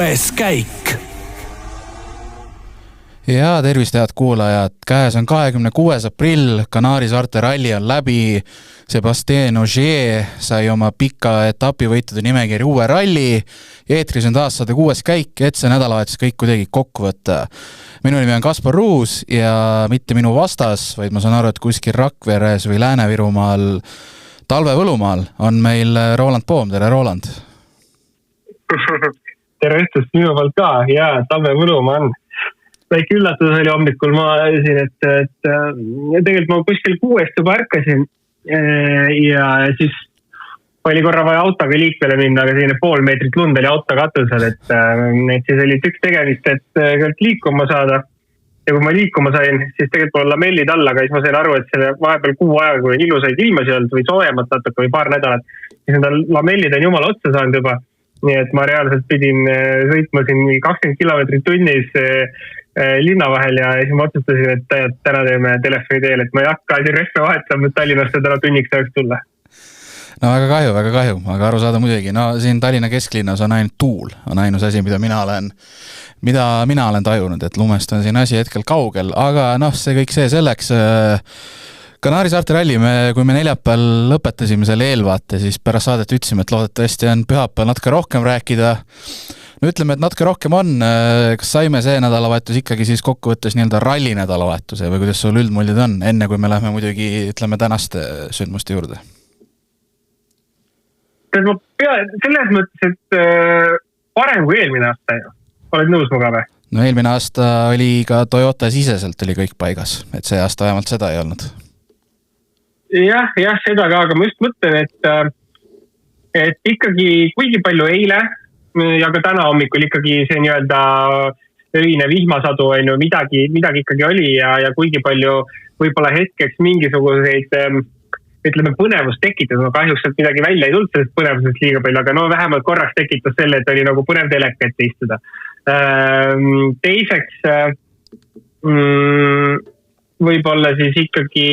6. käik. Ja tervist, head kuulajad. Käes on 26. aprill, Kanaari saarte ralli on läbi. Sébastien Ogier sai oma pika etapivõitude nimekirja uue ralli. Eetris on taas 106. käik, et see nädalavahetus kõik kuidagi kokku võtta. Minu nimi on Kaspar Ruus ja mitte minu vastas, vaid ma saan aru, et kuskil Rakveres või Lääne-Virumaal, Talve Võlumaal on meil Roland Poom. Tere, Roland! Tere õhtust minu poolt ka, ja Talve Võlumaa on. Väike üllatus oli hommikul, ma ütlesin, et tegelikult ma kuskil 6 juba ärkasin ja siis oli korra vaja autoga liikvele minna, aga selline pool meetrit lund oli auto katusel, et siis oli tükk tegemist, et liikuma saada. Ja kui ma liikuma sain, siis tegelikult on lamellid all, aga siis ma sain aru, et selle vahepeal kuu aega, kui ilusaid ilmasi olnud või soojemat natuke või paar nädalat, siis need lamellid on jumala otsa saanud juba. Nii et ma reaalselt pidin sõitma siin 20 kilomeetrit tunnis linna vahel ja siis ma otsustasin, et täna teeme telefoni teel, et ma ei hakka siin rehve vahetama, et Tallinnast täna tunniks tahaks tulla. No väga kahju, aga aru saada muidugi. No siin Tallinna kesklinnas on ainult tuul, on ainus asi, mida mina olen tajunud, et lumest on siin asi hetkel kaugel, aga see kõik see selleks. Kanaari saarte ralli, kui me neljapäeval lõpetasime selle eelvaate, siis pärast saadet ütlesime, et loodetavasti on pühapäeval natuke rohkem rääkida. No ütleme, et natuke rohkem on. Kas saime see nädalavahetus ikkagi siis kokkuvõttes nii-öelda ralli nädalavahetuse või kuidas sul üldmuljed on, enne kui me lähme muidugi, ütleme, tänaste sündmuste juurde? Selles mõttes, et parem kui eelmine aasta ju. Oled nõus muga või? No eelmine aasta oli ka Toyota siseselt oli kõik paigas, et see aasta vähemalt seda ei olnud. Jah, seda ka, aga ma just mõtlen, et ikkagi kuigi palju eile ja ka täna hommikul ikkagi see nii-öelda öine vihmasadu on ju midagi ikkagi oli ja kuigi palju võib-olla hetkeks mingisuguseid ütleme põnevust tekitas, no kahjuks sealt midagi välja ei tulnud sellest põnevusest liiga palju, aga vähemalt korraks tekitas selle, et oli nagu põnev teleka ette istuda. Teiseks võib-olla siis ikkagi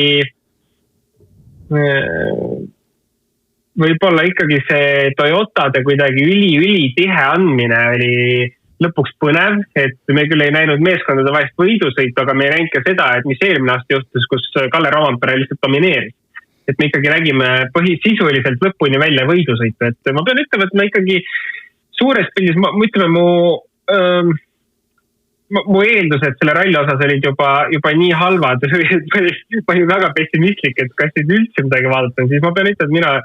see Toyotade kuidagi üli tihe andmine oli lõpuks põnev, et me küll ei näinud meeskondade vahest võidusõitu, aga me ei näinud ka seda, et mis eelmine aasta juhtus, kus Kalle Rovanpere lihtsalt domineeris. Et me ikkagi nägime sisuliselt lõpuni välja võidusõitu, et ma pean ütlema, et ma ikkagi suures pildis, mu eeldused selle ralli osas olid juba nii halvad, ma olin väga pessimistlik, et kas nüüd üldse midagi vaadata, siis ma pean ütlema, et mina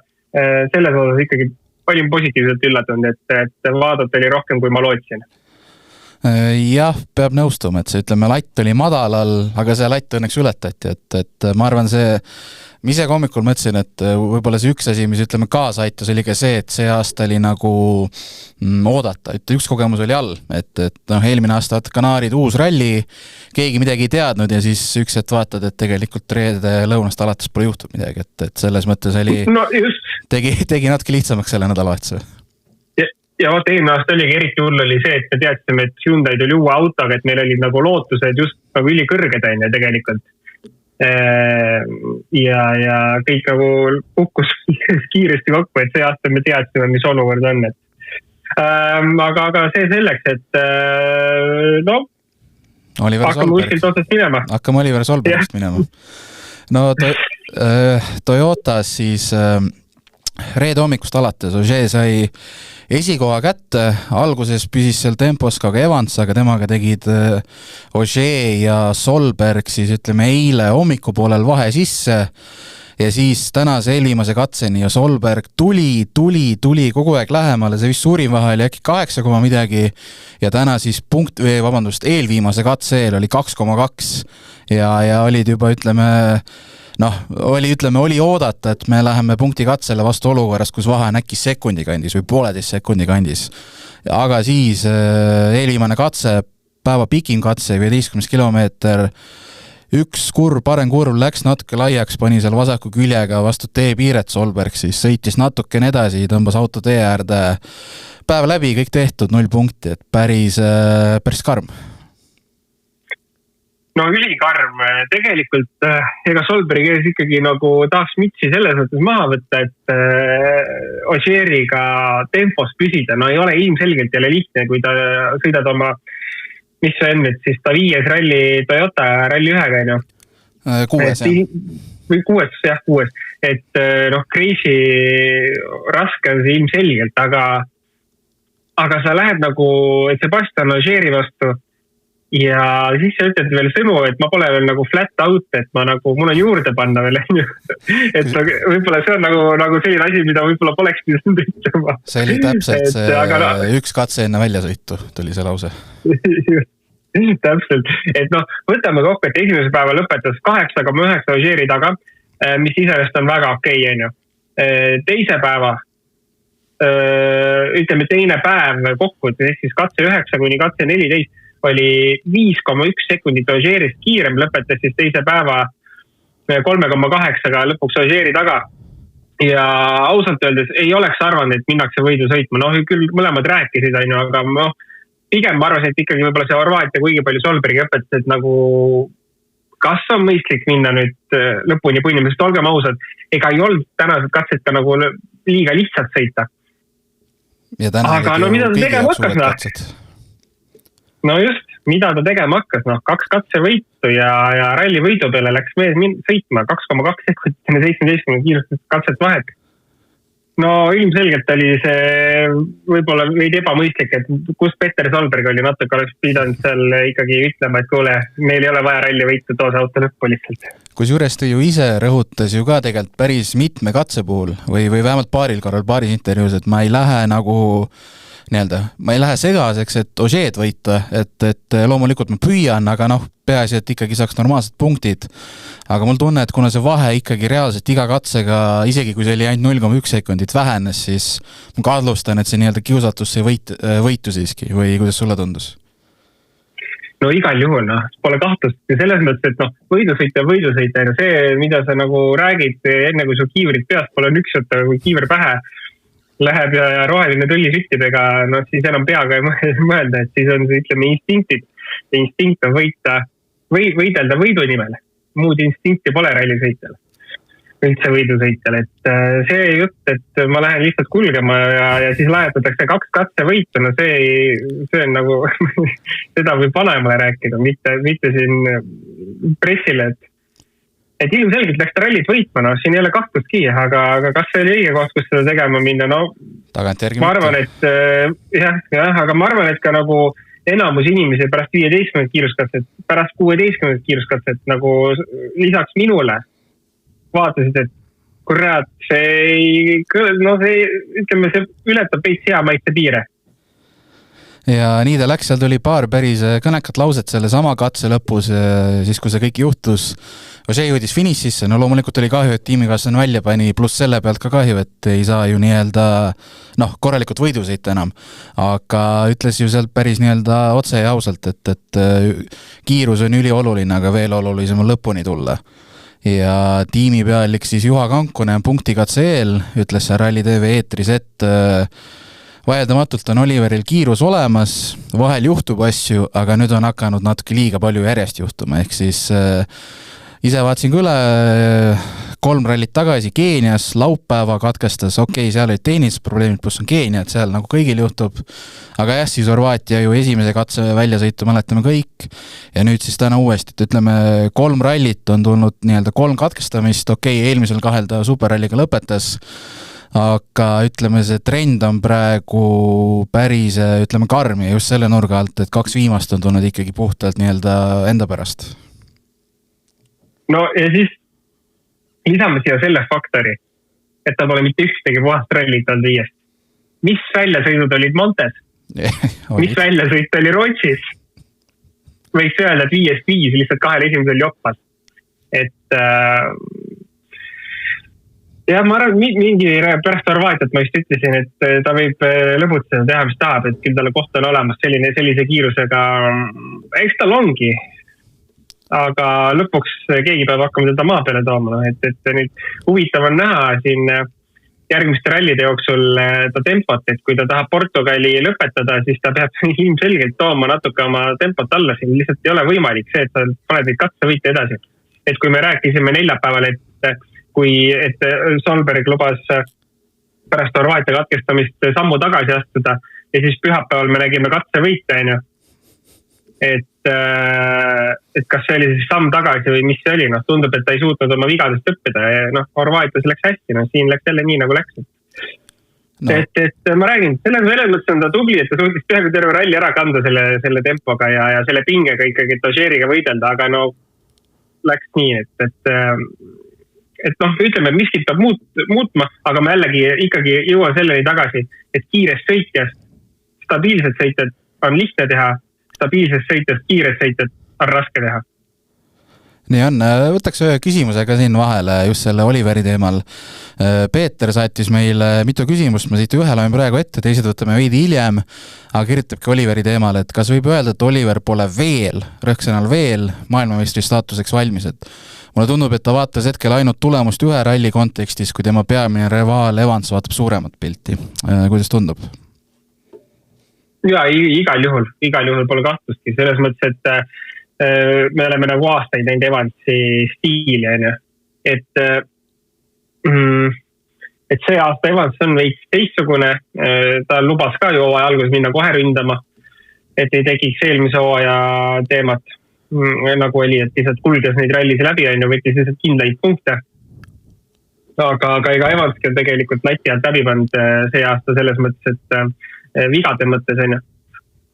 selles osas ikkagi palju positiivselt üllatunud, et vaadata oli rohkem, kui ma lootsin. Jah, peab nõustuma, et see ütleme, latt oli madalal, aga see latt õnneks ületati, et ma arvan ma ise hommikul mõtlesin, et võib-olla see üks asi, mis ütleme kaasa aitas, oli ka see, et see aasta oli nagu oodata, et üks kogemus oli all, et eelmine aasta Kanaarid uus ralli, keegi midagi ei teadnud ja siis üks hetk vaatad, et tegelikult reede lõunast alates pole juhtud midagi, et selles mõttes oli, tegi natuke lihtsamaks selle nädalavahetuse. Ja vaata, eelmine aasta oligi eriti hull oli see, et me teadsime, et Hyundai tuli uue autoga, et meil olid nagu lootused just nagu ülikõrged on ja tegelikult. Ja kõik nagu kukkus kiiresti kokku, et see aasta me teadsime, mis olukord on. Aga see selleks, et hakkame kuskilt otsast minema. Hakkame Oliver Solbergist minema. No Toyotas siis reede hommikust alates Ogier sai esikoha kätte, alguses püsis seal tempos ka Evans, aga temaga tegid Ogier ja Solberg siis ütleme eile hommikupoolel vahe sisse ja siis tänase eelviimase katseni ja Solberg tuli kogu aeg lähemale, see vist suurim vahe oli äkki 8, midagi ja täna siis eelviimase katse eel oli 2,2 ja olid juba oli oodata, et me läheme punkti katsele vastu olukorras, kus vahe on äkki sekundi kandis või 1,5 sekundi kandis. Aga siis eelviimane katse, päeva pikim katse, 15 kilomeeter, üks parem kurv läks natuke laiaks, pani seal vasaku küljega vastu teepiiret Solberg, siis sõitis natukene edasi, tõmbas auto tee äärde. Päev läbi, kõik tehtud, 0 punkti, et päris karm. No ülikarm, tegelikult ega Solbergi ees ikkagi nagu tahaks mitsi selles mõttes maha võtta, et Ogieriga tempos püsida, no ei ole ilmselgelt jälle lihtne, kui ta sõidad oma, mis see on nüüd, siis ta 5. ralli Toyota ralli 1-ga, no. 6. Või 6, jah, 6. Et Crazy raske on see ilmselgelt, aga sa lähed nagu Sebastian Ogieri vastu ja siis sa ütled veel sõnu, et ma pole veel nagu flat out, et ma nagu, mul on juurde panna veel, et võib-olla see on nagu selline asi, mida võib-olla poleks pidanud ütlema. See oli täpselt see üks katse enne väljasõitu tuli see lause. Täpselt, et võtame kokku, et esimese päeva lõpetas 8,9 Ogieri taga, mis iseenesest on väga okei, on ju. Teise päeva, ütleme teine päev kokku, siis katse 9 kuni katse 14 oli 5,1 sekundit Ogierist kiirem, lõpetas siis teise päeva 3,8-ga lõpuks Ogieri taga. Ja ausalt öeldes ei oleks arvanud, et minnakse võidu sõitma. Küll mõlemad rääkisid, aga pigem ma arvasin, et ikkagi võib-olla see Horvaatia kuigi palju Solbergi õpetas, et nagu kas on mõistlik minna nüüd lõpuni põhimõtteliselt, sest olgem ausad, ega ei olnud tänased katset ka nagu liiga lihtsalt sõita. Aga mida ta tegema hakkas? No just, mida ta tegema hakkas, 2 katsevõitu ja ralli võidu peale läks mees sõitma 2,2 sekundit 17 kiirust katset vahet. Ilmselgelt oli see võib-olla veidi ebamõistlik, et kus Peter Solberg oli, natuke oleks pidanud seal ikkagi ütlema, et kuule, meil ei ole vaja ralli võitu, too see auto lõppu lihtsalt. Kusjuures ta ju ise rõhutas ju ka tegelikult päris mitme katse puhul või vähemalt paaril korral, paaris intervjuus, et ma ei lähe ma ei lähe segaseks, et Ogied võita, et loomulikult ma püüan, aga peaasi, et ikkagi saaks normaalsed punktid. Aga mul tunne, et kuna see vahe ikkagi reaalselt iga katsega, isegi kui see oli ainult 0,1 sekundit vähenes, siis ma kahtlustan, et see kiusatus see võitu siiski, või kuidas sulle tundus? Igal juhul, pole kahtlust. Ja selles mõttes, et võidusõita, see, mida sa nagu räägid enne, kui su kiivrid peast pole nüksata, kui kiiver pähe läheb ja roheline tõlli süttidega, siis enam peaga ei mõelda, et siis on see, ütleme, instinkid. Instinkt on võidelda võidu nimel. Muud instinkti pole rallisõitjal. Üldse võidusõitjal. Et see jutt, et ma lähen lihtsalt kulgema ja siis lajatatakse 2 katse võitu, see on nagu, seda võib vanemale rääkida, mitte siin pressile, et ilmselgelt läks ta rallit võitma, siin ei ole kahtlustki, aga kas see oli õige koht, kus seda tegema minna, ma arvan, et aga ma arvan, et ka nagu enamus inimesi pärast 15 kiiruskatset, pärast 16 kiiruskatset nagu lisaks minule vaatasid, et kurat, see ületab veits hea maitse piire. Ja nii ta läks, seal tuli paar päris kõnekat lauset selle sama katse lõpus, siis kui see kõik juhtus. See jõudis finišisse, loomulikult oli kahju, et tiimikaaslane välja pani, pluss selle pealt ka kahju, et ei saa ju korralikult võidusõita enam. Aga ütles ju sealt päris otse ja ausalt, et kiirus on ülioluline, aga veel olulisem on lõpuni tulla. Ja tiimi pealik siis Juha Kankunen punktikatse eel, ütles see Rally TV eetris, et vaieldamatult on Oliveril kiirus olemas, vahel juhtub asju, aga nüüd on hakanud natuke liiga palju järjest juhtuma, ehk siis ise vaatsin ka üle 3 rallit tagasi Keenias, laupäeva katkestas, seal olid tehnilisprobleemid, pluss on Keenia, et seal nagu kõigil juhtub, aga jah, siis Horvaatia ju esimese katse väljasõitu mäletame kõik ja nüüd siis täna uuesti, et ütleme 3 rallit on tulnud 3 katkestamist, eelmisel 2 ta superralliga lõpetas, aga ütleme, see trend on praegu päris, ütleme, karm ja just selle nurga alt, et 2 viimast on tulnud ikkagi puhtalt enda pärast. Ja siis lisame siia selle faktori, et ta pole mitte ükstegi puhast rallit olnud 5. Mis väljasõidud olid Montes? Mis väljasõit oli Rootsis? Võiks öelda, et 5-5 lihtsalt 2 esimesel joppas. Et ma arvan, mingi pärast Horvaatiat ma just ütlesin, et ta võib lõbutseda teha, mis tahab, et küll talle koht on olemas sellise kiirusega. Eks tal ongi. Aga lõpuks keegi peab hakkama teda maa peale tooma, et nüüd huvitav on näha siin järgmiste rallide jooksul ta tempot, et kui ta tahab Portugali lõpetada, siis ta peab ilmselgelt tooma natuke oma tempot alla, siin lihtsalt ei ole võimalik see, et sa paned neid katsevõite edasi. Et kui me rääkisime neljapäeval, et Solberg lubas pärast Horvaatia katkestamist sammu tagasi astuda ja siis pühapäeval me nägime katsevõite, on ju. Et kas see oli siis samm tagasi või mis see oli, noh, tundub, et ta ei suutnud oma vigadest õppida ja noh, Horvaatias läks hästi, noh, siin läks jälle nii nagu läks. No. Et ma räägin, selles mõttes on ta tubli, et ta suutis peaaegu terve ralli ära kanda selle tempoga ja selle pingega ikkagi Ožeeriga võidelda, aga no läks nii, et noh, ütleme, miskit peab muutma, aga ma jällegi ikkagi jõuan selleni tagasi, et kiirest sõitjast stabiilset sõitjat on lihtne teha, stabiilsest sõitjast kiirest sõitjat on raske teha. Nii on, võtaks ühe küsimuse ka siin vahele just selle Oliveri teemal. Peeter saatis meile mitu küsimust, ma siit ühe loen praegu ette, teised võtame veidi hiljem, aga kirjutabki Oliveri teemal, et kas võib öelda, et Oliver pole veel, rõhksõnal veel, maailmameistri staatuseks valmis, et mulle tundub, et ta vaatas hetkel ainult tulemust ühe ralli kontekstis, kui tema peamine rivaal Evans vaatab suuremat pilti. Kuidas tundub? Ja, igal juhul pole kahtlustki, selles mõttes, et me oleme nagu aastaid näinud Evansi stiili, et see aasta Evans on veits teistsugune, ta lubas ka ju hooaja alguses minna kohe ründama, et ei tekiks eelmise hooaja teemat, nagu oli, et lihtsalt kulges neid rallisi läbi, võttis lihtsalt kindlaid punkte. Aga ega Evanski on tegelikult lati alt läbi pannud see aasta selles mõttes, et vigade mõttes on ju.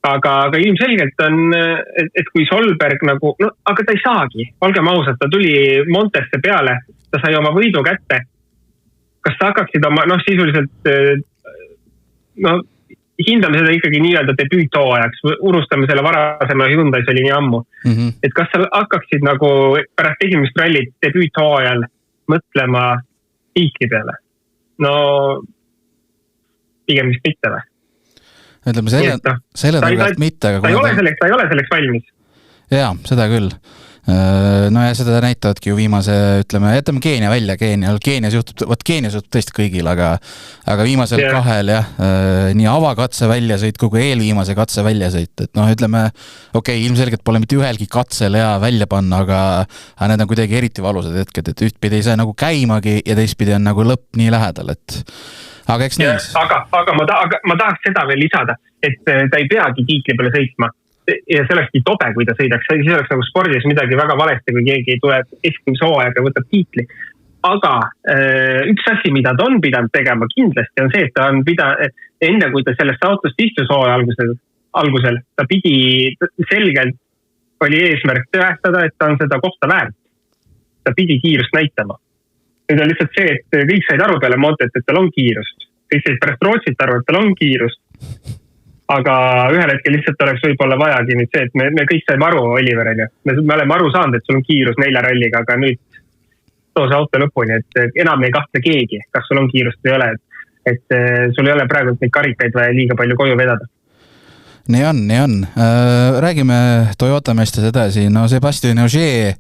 Aga ilmselgelt on, et kui Solberg nagu, no aga ta ei saagi, olgem ausad, ta tuli Montesse peale, ta sai oma võidu kätte. Kas sa hakkaksid oma, noh sisuliselt, no hindame seda ikkagi nii-öelda debüüthooajaks, unustame selle varasema Hyundai's oli nii ammu. Et kas sa hakkaksid nagu pärast esimest rallit debüüthooajal mõtlema tiitli peale? No pigem vist mitte või? Ütleme, selle tagant mitte. Ta ei ole selleks valmis. Jaa, seda küll. No ja seda näitavadki ju viimase, ütleme Keenia välja, Keenias juhtub tõesti kõigil, aga viimasel kahel nii avakatse väljasõit kui eelviimase katse väljasõit, et noh, ütleme, ilmselgelt pole mitte ühelgi katsel hea välja panna, aga need on kuidagi eriti valusad hetked, et ühtpidi ei saa nagu käimagi ja teistpidi on nagu lõpp nii lähedal, et aga eks niis. Aga ma tahaks seda veel lisada, et ta ei peagi tiitli peale sõitma ja see olekski tobe, kui ta sõidaks, siis oleks nagu spordis midagi väga valesti, kui keegi tuleb esimese hooajaga võtab tiitli. Aga üks asi, mida ta on pidanud tegema kindlasti on see, et ta on enne kui ta sellest autost istus hooaja algusel, ta pidi selgelt oli eesmärk tõestada, et ta on seda kohta väärt. Ta pidi kiirust näitama. Nüüd on lihtsalt see, et kõik said aru peale Montet, et tal on kiirust. Kõik said pärast Rootsit aru, et tal on kiirust. Aga ühel hetkel lihtsalt oleks võib-olla vajagi nüüd see, et me kõik saime aru Oliveril. Me oleme aru saanud, et sul on kiirus 4 ralliga, aga nüüd too see auto lõpuni, et enam ei kahtle keegi, kas sul on kiirust või ei ole. Et sul ei ole praegu neid karikaid vaja liiga palju koju vedada. Nii on. Räägime Toyota meestes edasi. No Sébastien Ogier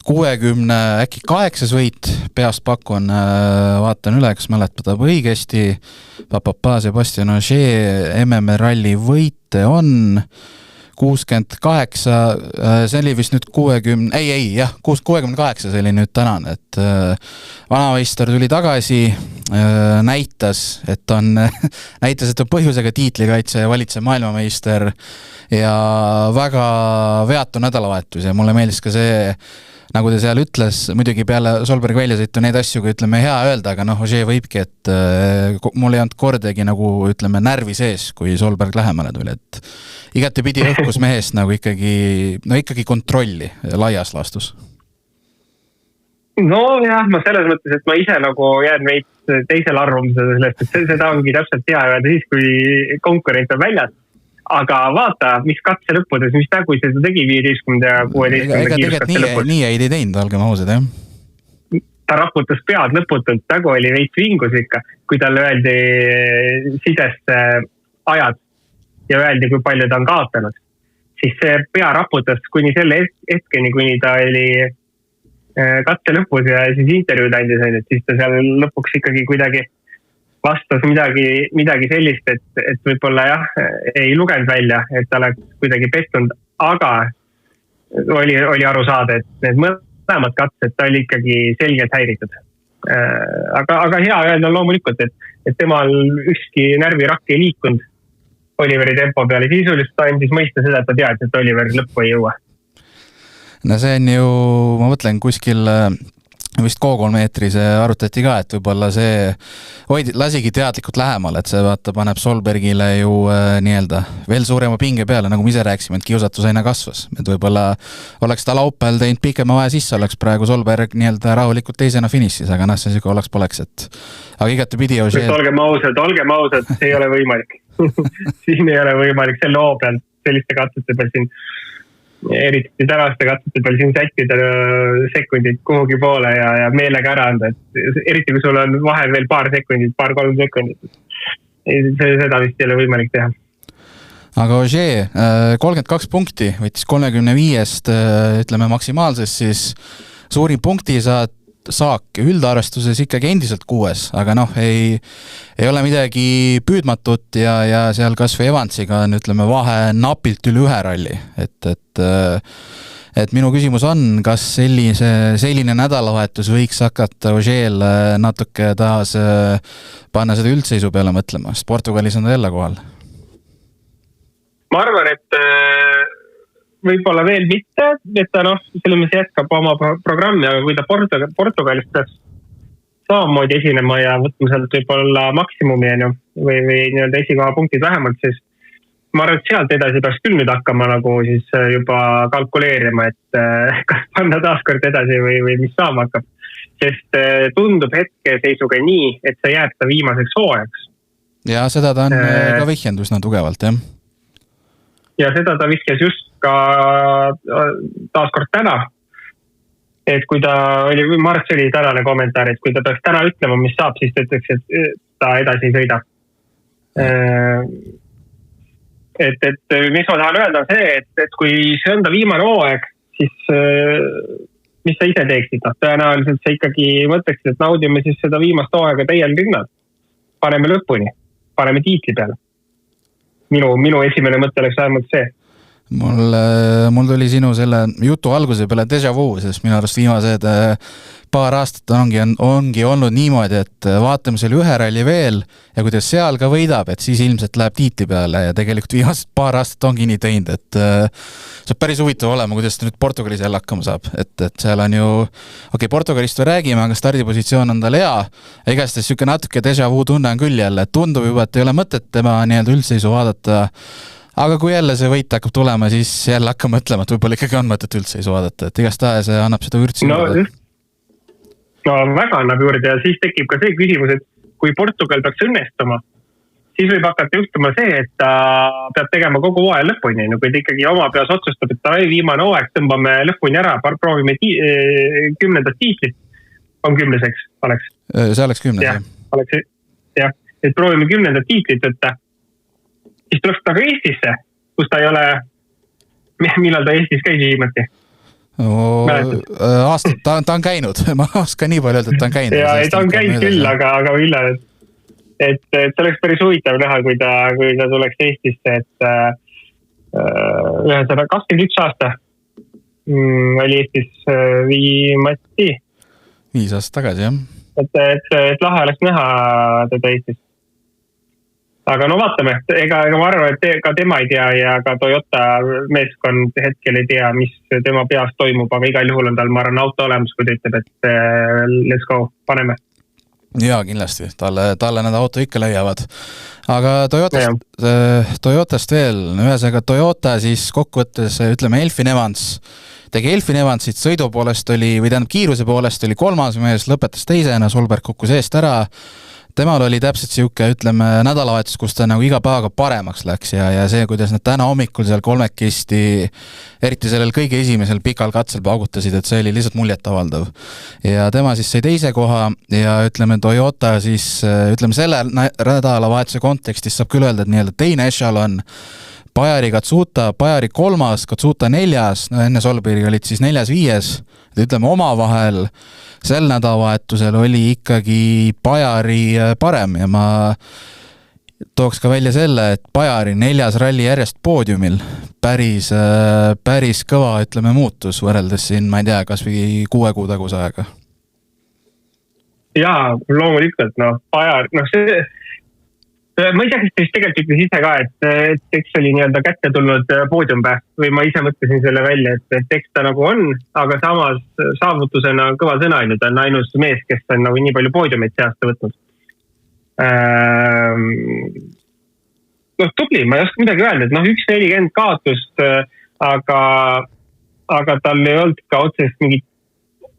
60, äkki 8 võit peast pakun, vaatan üle, kas mäletab õigesti. Sébastien Ogier MM ralli võite on 68, see oli vist nüüd 68 see oli nüüd tänane, et vanameister tuli tagasi, näitas, et on põhjusega tiitlikaitse ja valitsev maailmameister ja väga veatu nädalavahetus ja mulle meeldis ka see, nagu ta seal ütles, muidugi peale Solberg väljasõitu neid asju, kui ütleme hea öelda, aga Ogier võibki, et mul ei olnud kordagi nagu ütleme närvi sees, kui Solberg lähemale tuli, et igati pidi õhkus mehest nagu ikkagi kontrolli laias laastus. No jah, ma selles mõttes, et ma ise nagu jään veits teisel arvamusel sellest, et seda ongi täpselt hea öelda siis, kui konkurent on väljas. Aga vaata, mis katse lõppudes, mis nägu seda tegi 15 ja 16 kiiruskatse lõpus. Nii ei teinud, olgem ausad, jah. Ta raputas pead lõputult, nägu oli veits vingus ikka, kui talle öeldi sidesse ajad ja öeldi, kui palju ta on kaotanud. Siis see pea raputas kuni selle hetkeni, kuni ta oli katse lõpus ja siis intervjuud andis, et siis ta seal lõpuks ikkagi kuidagi vastas midagi sellist, et võib-olla jah, ei lugenud välja, et ta oleks kuidagi pettunud, aga oli aru saada, et need mõlemad katsed ta oli ikkagi selgelt häiritud. aga hea öelda loomulikult, et temal ükski närvirakk ei liikunud Oliveri tempo peale. Sisuliselt andis mõista seda, et ta teadis, et Oliver lõppu ei jõua. No see on ju, ma mõtlen kuskil vist K3-meetrise arutati ka, et võib-olla see lasigi teadlikult lähemal, et see vaata paneb Solbergile ju nii-öelda veel suurema pinge peale, nagu me ise rääksime, et kiusatus aina kasvas. Et võib-olla oleks ta laupäeval teinud pikema vaja sisse, oleks praegu Solberg nii-öelda rahulikult teisena finišis, aga see siuke oleks-poleks, et aga igati pidi olgem ausad, see ei ole võimalik. Siin ei ole võimalik selle loo peal, selliste katsete peal siin eriti tänaste katsete peal siin sättida sekundid kuhugi poole ja meelega ära anda, et eriti kui sul on vahel veel paar 3 sekundit. Seda vist ei ole võimalik teha. Aga Ogier, 32 punkti, võttis 35-st, ütleme maksimaalses, siis suurim punkti saak üldarvestuses ikkagi endiselt 6, aga ei ole midagi püüdmatut ja seal kas või Evansiga on, ütleme, vahe napilt üle 1 ralli. Et minu küsimus on, kas selline nädalavahetus võiks hakata Ogier'l natuke taas panna seda üldseisu peale mõtlema, sest Portugalis on ta jälle kohal? Ma arvan, et võib-olla veel mitte, et ta selles mõttes jätkab oma programmi, aga kui ta Portugalist peaks samamoodi esinema ja võtma sealt võib-olla maksimumi või nii-öelda esikoha punktid vähemalt, siis ma arvan, et sealt edasi peaks küll nüüd hakkama nagu siis juba kalkuleerima, et kas panna taaskord edasi või mis saama hakkab. Sest tundub hetkeseisuga nii, et see jääb ta viimaseks hooajaks. Ja seda ta on ka vihjend üsna tugevalt, jah. Ja seda ta vihjas just ka taaskord täna. Et kui ta oli, Marts oli tänane kommentaar, et kui ta peaks täna ütlema, mis saab, siis ta ütleks, et ta edasi ei sõida. Et mis ma tahan öelda on see, et kui see on ta viimane hooaeg, siis mis sa ise teeksid? Tõenäoliselt sa ikkagi mõtleksid, et naudime siis seda viimast hooaega täiel rinnad. Paneme lõpuni, paneme tiitli peale. Minu esimene mõte oleks vähemalt see. Mul tuli sinu selle jutu alguse peale déjà vu, sest minu arust viimased paar aastat ongi olnud niimoodi, et vaatame selle 1 ralli veel ja kui ta seal ka võidab, et siis ilmselt läheb tiitli peale ja tegelikult viimased paar aastat ongi nii teinud, et see on päris huvitav olema, kuidas ta nüüd Portugalis jälle hakkama saab, et seal on ju Portugalist või räägime, aga stardipositsioon on tal hea ja igastades siuke natuke déjà vu tunne on küll jälle, et tundub juba, et ei ole mõtet tema nii-öelda üldseisu vaadata. Aga kui jälle see võit hakkab tulema, siis jälle hakkab mõtlema, et võib-olla ikkagi on mõtet üldseisu vaadata, et igastahes annab seda vürtsi juurde. No väga annab juurde ja siis tekib ka see küsimus, et kui Portugal peaks õnnestuma, siis võib hakata juhtuma see, et ta peab tegema kogu hooaja lõpuni. Kui ta ikkagi oma peas otsustab, et ta viimane hooaeg tõmbame lõpuni ära, proovime 10. tiitlit, on 10. oleks. See oleks 10. Jah, et proovime 10. tiitlit võtta. Siis tuleks ta ka Eestisse, kus ta ei ole, millal ta Eestis käis viimati? Aastat, ta on käinud, ma oskan nii palju öelda, et ta on käinud. Ja ta on käinud küll, aga millal, et see oleks päris huvitav näha, kui ta tuleks Eestisse, et 21 aasta oli Eestis viimati. 5 aastat tagasi, jah. Et lahe oleks näha teda Eestis. Aga vaatame, ega ma arvan, et ka tema ei tea ja ka Toyota meeskond hetkel ei tea, mis tema peas toimub, aga igal juhul on tal, ma arvan, auto olemas, kui ta ütleb, et let's go, paneme. Jaa, kindlasti, talle need auto ikka leiavad. Aga Toyotast veel, ühesõnaga Toyota siis kokkuvõttes, ütleme, Elfin Evans tegi Elfin Evansit sõidu poolest oli, või tähendab kiiruse poolest oli 3. mees, lõpetas 2. Solberg kukkus eest ära. Temal oli täpselt siuke, ütleme, nädalavahetus, kus ta nagu iga päevaga paremaks läks ja see, kuidas nad täna hommikul seal kolmekisti, eriti sellel kõige esimesel pikal katsel paugutasid, et see oli lihtsalt muljetavaldav. Ja tema siis sai 2. koha ja ütleme, Toyota siis, ütleme, selle nädalavahetuse kontekstis saab küll öelda, et nii-öelda teine ešalon Bajari Katsuta, Bajari 3., Katsuta 4., enne Solbergi olid siis 4., 5., ütleme omavahel sel nädalavahetusel oli ikkagi Bajari parem ja ma tooks ka välja selle, et Bajari 4. ralli järjest poodiumil päris kõva, ütleme, muutus võrreldes siin, ma ei tea, kas või 6 kuu taguse aega. jaa, loomulikult, Pajar, see, ma ei tea, kes tegelikult ütles ise ka, et eks oli nii-öelda kätte tulnud poodiumpää või ma ise mõtlesin selle välja, et eks ta nagu on, aga samas saavutusena kõva sõna ainult, ta on ainus mees, kes on nagu nii palju poodiumeid see aasta võtnud. Tubli, ma ei oska midagi öelda, et 1.40 kaotust, aga tal ei olnud ka otsest mingit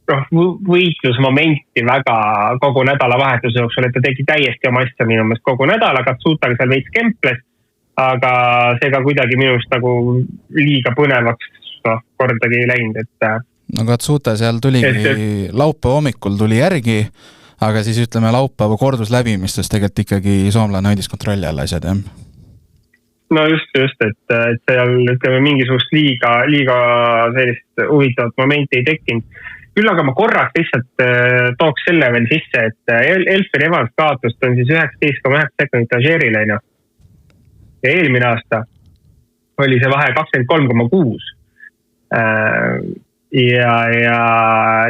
võitlusmomenti väga kogu nädalavahetuse jooksul, et ta tegi täiesti oma asja minu meelest kogu nädala, Katsuutaga seal veits kemples, aga see ka kuidagi minust nagu liiga põnevaks kordagi ei läinud, et Katsuuta seal tuligi laupäeva hommikul tuli järgi, aga siis ütleme laupäeva kordus läbimistes tegelikult ikkagi soomlane hoidis kontrolli all asjad, jah? No just, et seal ütleme mingisugust liiga sellist huvitavat momenti ei tekkinud. Küll aga ma korraks lihtsalt tooks selle veel sisse, et Elfyn Evans kaotust on siis 19,9 sekundit Agerile. Ja eelmine aasta oli see vahe 23,6. Ja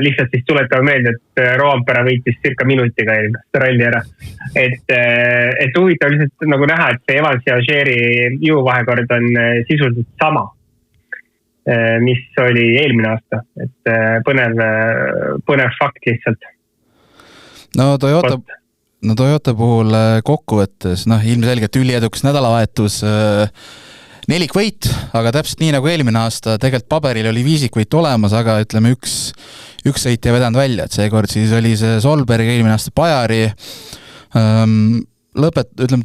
lihtsalt siis tuletame meelde, et Roompere võitis circa minutiga eelmine ralli ära. Et huvitav lihtsalt nagu näha, et see Evans ja Ageri jõuvahekord on sisuliselt sama, mis oli eelmine aasta, et põnev fakt lihtsalt. Toyota puhul kokkuvõttes, ilmselgelt üliedukas nädalavahetus, nelikvõit, aga täpselt nii nagu eelmine aasta, tegelikult paberil oli viisikvõit olemas, aga ütleme üks sõit ei vedanud välja, et seekord siis oli see Solberg eelmine aasta Pajari,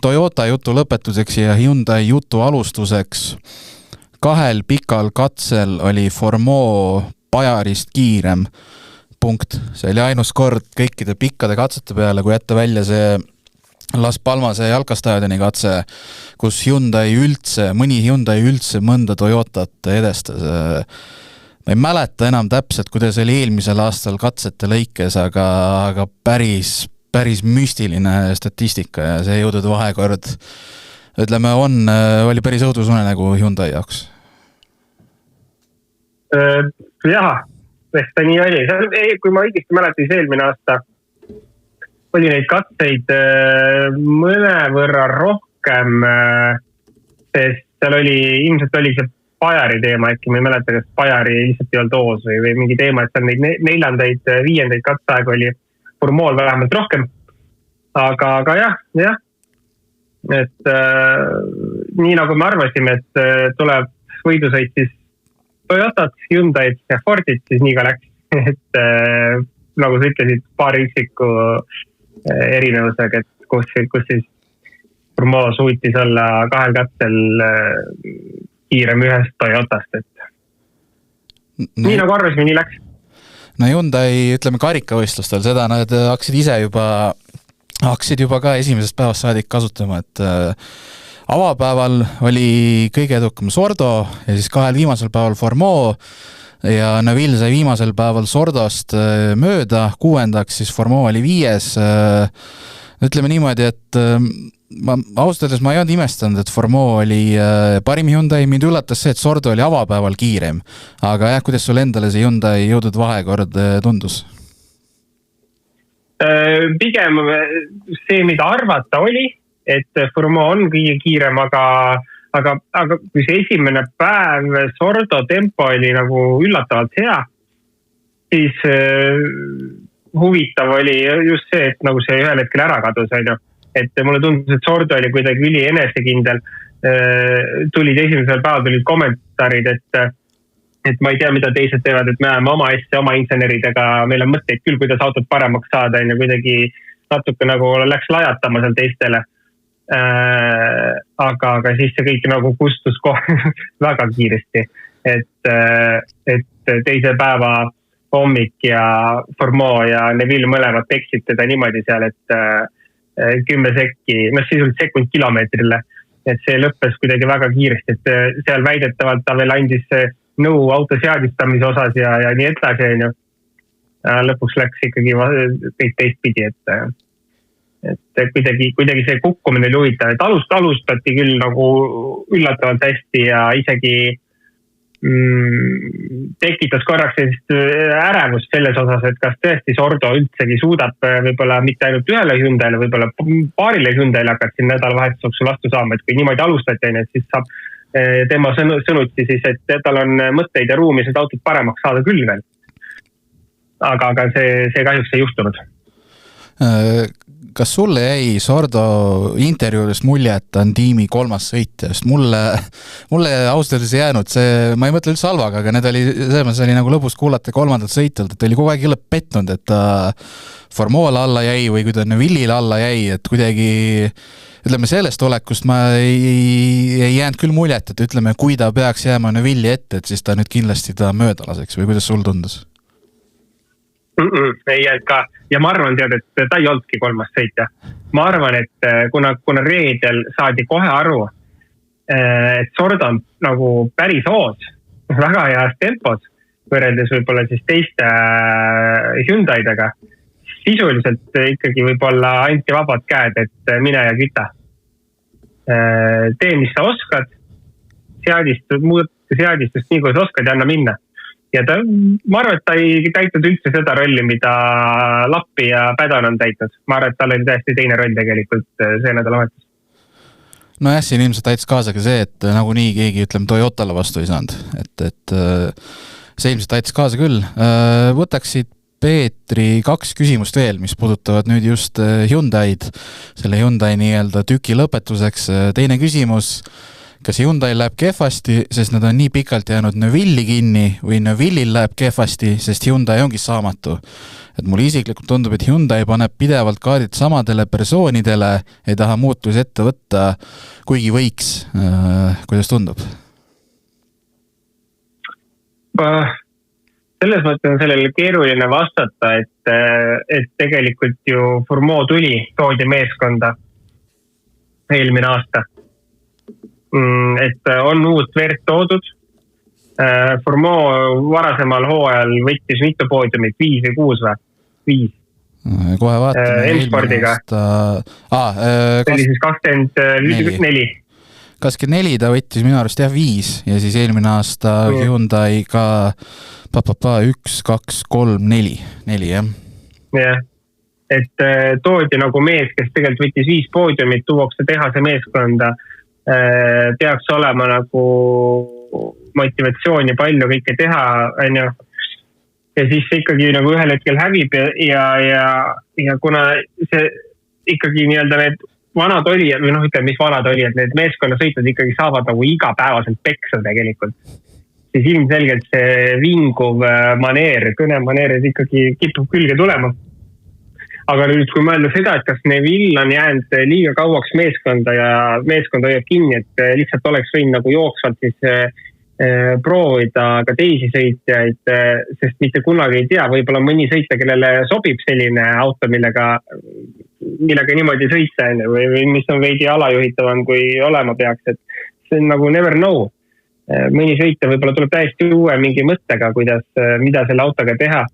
Toyota jutu lõpetuseks ja Hyundai jutu alustuseks. 2 pikal katsel oli Formeau Pajarist kiirem punkt. See oli ainus kord kõikide pikkade katsete peale, kui jätta välja see Las Palmase jalkastaadioni katse, kus mõni Hyundai üldse mõnda Toyotat edestas. Ma ei mäleta enam täpselt, kuidas oli eelmisel aastal katsete lõikes, aga päris müstiline statistika ja see jõudnud vahekord ütleme, oli päris õudusune nagu Hyundai jaoks. Jah, eks ta nii oli. Kui ma õigesti mäletan, siis eelmine aasta oli neid katseid mõnevõrra rohkem, sest seal ilmselt oli see Pajari teema, äkki ma ei mäleta, kas Pajari lihtsalt ei olnud oos või mingi teema, et seal neid 4., 5. katseaeg oli Formeau'l vähemalt rohkem. Aga jah. Et nii nagu me arvasime, et tuleb võidusõit siis Toyotat, Hyundai'd ja Fordid, siis nii ka läks. Et nagu sa ütlesid, paari üksiku erinevusega, et kus siis Formeau suutis olla 2 katsel kiirem ühest Toyotast. Et nii nagu arvasime, nii läks. Hyundai, ütleme karikavõistlustel, seda nad hakkasid juba ka esimesest päevast saadik kasutama, et avapäeval oli kõige edukam Sordo ja siis 2 viimasel päeval Formeau ja Neville sai viimasel päeval Sordost mööda, 6. siis Formeau oli 5. Ütleme niimoodi, et ausalt ma ei olnud imestanud, et Formeau oli parim Hyundai, mind üllatas see, et Sordo oli avapäeval kiirem, aga jah, kuidas sul endale see Hyundai jõudnud vahekord tundus? Pigem see, mida arvata oli, et Formeau on kõige kiirem, aga kui see esimene päev Sordo tempo oli nagu üllatavalt hea, siis huvitav oli just see, et nagu see ühel hetkel ära kadus, et mulle tundus, et Sordo oli kuidagi üli enesekindel, tulid esimesel päeval tulid kommentaarid, et ma ei tea, mida teised teevad, et me ajame oma asja, oma inseneridega, meil on mõtteid küll, kuidas autot paremaks saada, kuidagi natuke nagu läks lajatama seal teistele. Aga siis see kõik nagu kustus väga kiiresti, et teise päeva hommik ja Formeau ja Neville mõlemad teksid teda niimoodi seal, et 10 sekki, sisuliselt sekund kilomeetrile, et see lõppes kuidagi väga kiiresti, et seal väidetavalt ta veel andis nõu auto seadistamise osas ja nii edasi, lõpuks läks ikkagi kõik teistpidi, et kuidagi see kukkumine oli huvitav, et alustati küll nagu üllatavalt hästi ja isegi tekitas korraks sellist ärevust selles osas, et kas tõesti Sordo üldsegi suudab võib-olla mitte ainult ühele Hyundai'le, võib-olla paarile Hyundai'le hakata siin nädalavahetuse jooksul vastu saama, et kui niimoodi alustati, et siis saab tema sõnuti siis, et tal on mõtteid ja ruumi seda autot paremaks saada küll veel. Aga see kahjuks ei juhtunud. Kas sulle jäi Sordo intervjuudest mulje, et ta on tiimi 3. sõitja, sest mulle ausõttes ei jäänud see, ma ei mõtle üldse halvaga, aga need oli nagu lõbus kuulata 3. sõitjalt, et oli kogu aeg jälle pettunud, et ta Formoola alla jäi või kui ta Neville'ile alla jäi, et kuidagi ütleme sellest olekust ma ei jäänud küll muljet, et ütleme, kui ta peaks jääma Neville'i ette, et siis ta nüüd kindlasti ta mööda laseks või kuidas sul tundus? Ei jäänud ka. Ja ma arvan, et ta ei olnudki 3. sõitja. Ma arvan, et kuna reedel saadi kohe aru, et Sordo on nagu päris hoos, väga heas tempos, võrreldes võib-olla siis teiste Hyundai'dega, sisuliselt ikkagi võib-olla anti vabad käed, et mine ja küta. Tee, mis sa oskad, seadistust nii, kui sa oskad ja anna minna. Ja ma arvan, et ta ei täitnud üldse seda rolli, mida Lappi ja Pädan on täitnud. Ma arvan, et tal oli täiesti teine roll tegelikult see nädalavahetus. No jah, siin ilmselt täitis kaasa ka see, et nagunii keegi, Toyotale vastu ei saanud. Et see ilmselt täitis kaasa küll. Võtaksid Peetri 2 küsimust veel, mis puudutavad nüüd just Hyundai'd, selle Hyundai nii-öelda tüki lõpetuseks. Teine küsimus, kas Hyundai läheb kehvasti, sest nad on nii pikalt jäänud Neville'i kinni või Neville'il läheb kehvasti, sest Hyundai ongi saamatu. Et mulle isiklikult tundub, et Hyundai paneb pidevalt kaardid samadele persoonidele, ei taha muutusi ette võtta, kuigi võiks. Kuidas tundub? Selles mõttes on sellele keeruline vastata, et tegelikult ju Formoo toodi meeskonda eelmine aasta. Et on uut verd toodud. Formoo varasemal hooajal võttis mitu poodiumit, 5 või 6 või? 5. Kohe vaatame. M-spordiga. See oli siis 24. 24 ta võttis minu arust 5 ja siis eelmine aasta Hyundai ka 1, 2, 3, 4 jah. Jah, et toodi nagu mees, kes tegelikult võttis 5 poodiumit, tuuakse tehase meeskonda, peaks olema nagu motivatsiooni palju kõike teha, ja siis see ikkagi nagu ühel hetkel hävib ja kuna see ikkagi nii-öelda need vanad oli, või ütleme, mis vanad oli, et need meeskonnasõitud ikkagi saavad nagu igapäevaselt peksa tegelikult. Siis ilmselgelt see vinguv kõnemaneer ikkagi kipub külge tulema. Aga nüüd, kui mõelda seda, et kas Neville on jäänud liiga kauaks meeskonda ja meeskond hoiab kinni, et lihtsalt oleks võinud nagu jooksvalt siis proovida ka teisi sõitjaid, sest mitte kunagi ei tea, võib-olla mõni sõitja, kellele sobib selline auto, millega niimoodi sõitsa või mis on veidi alajuhitavam kui olema peaks, et see on nagu never know. Mõni sõitja võib-olla tuleb täiesti uue mingi mõttega, mida selle autoga teha.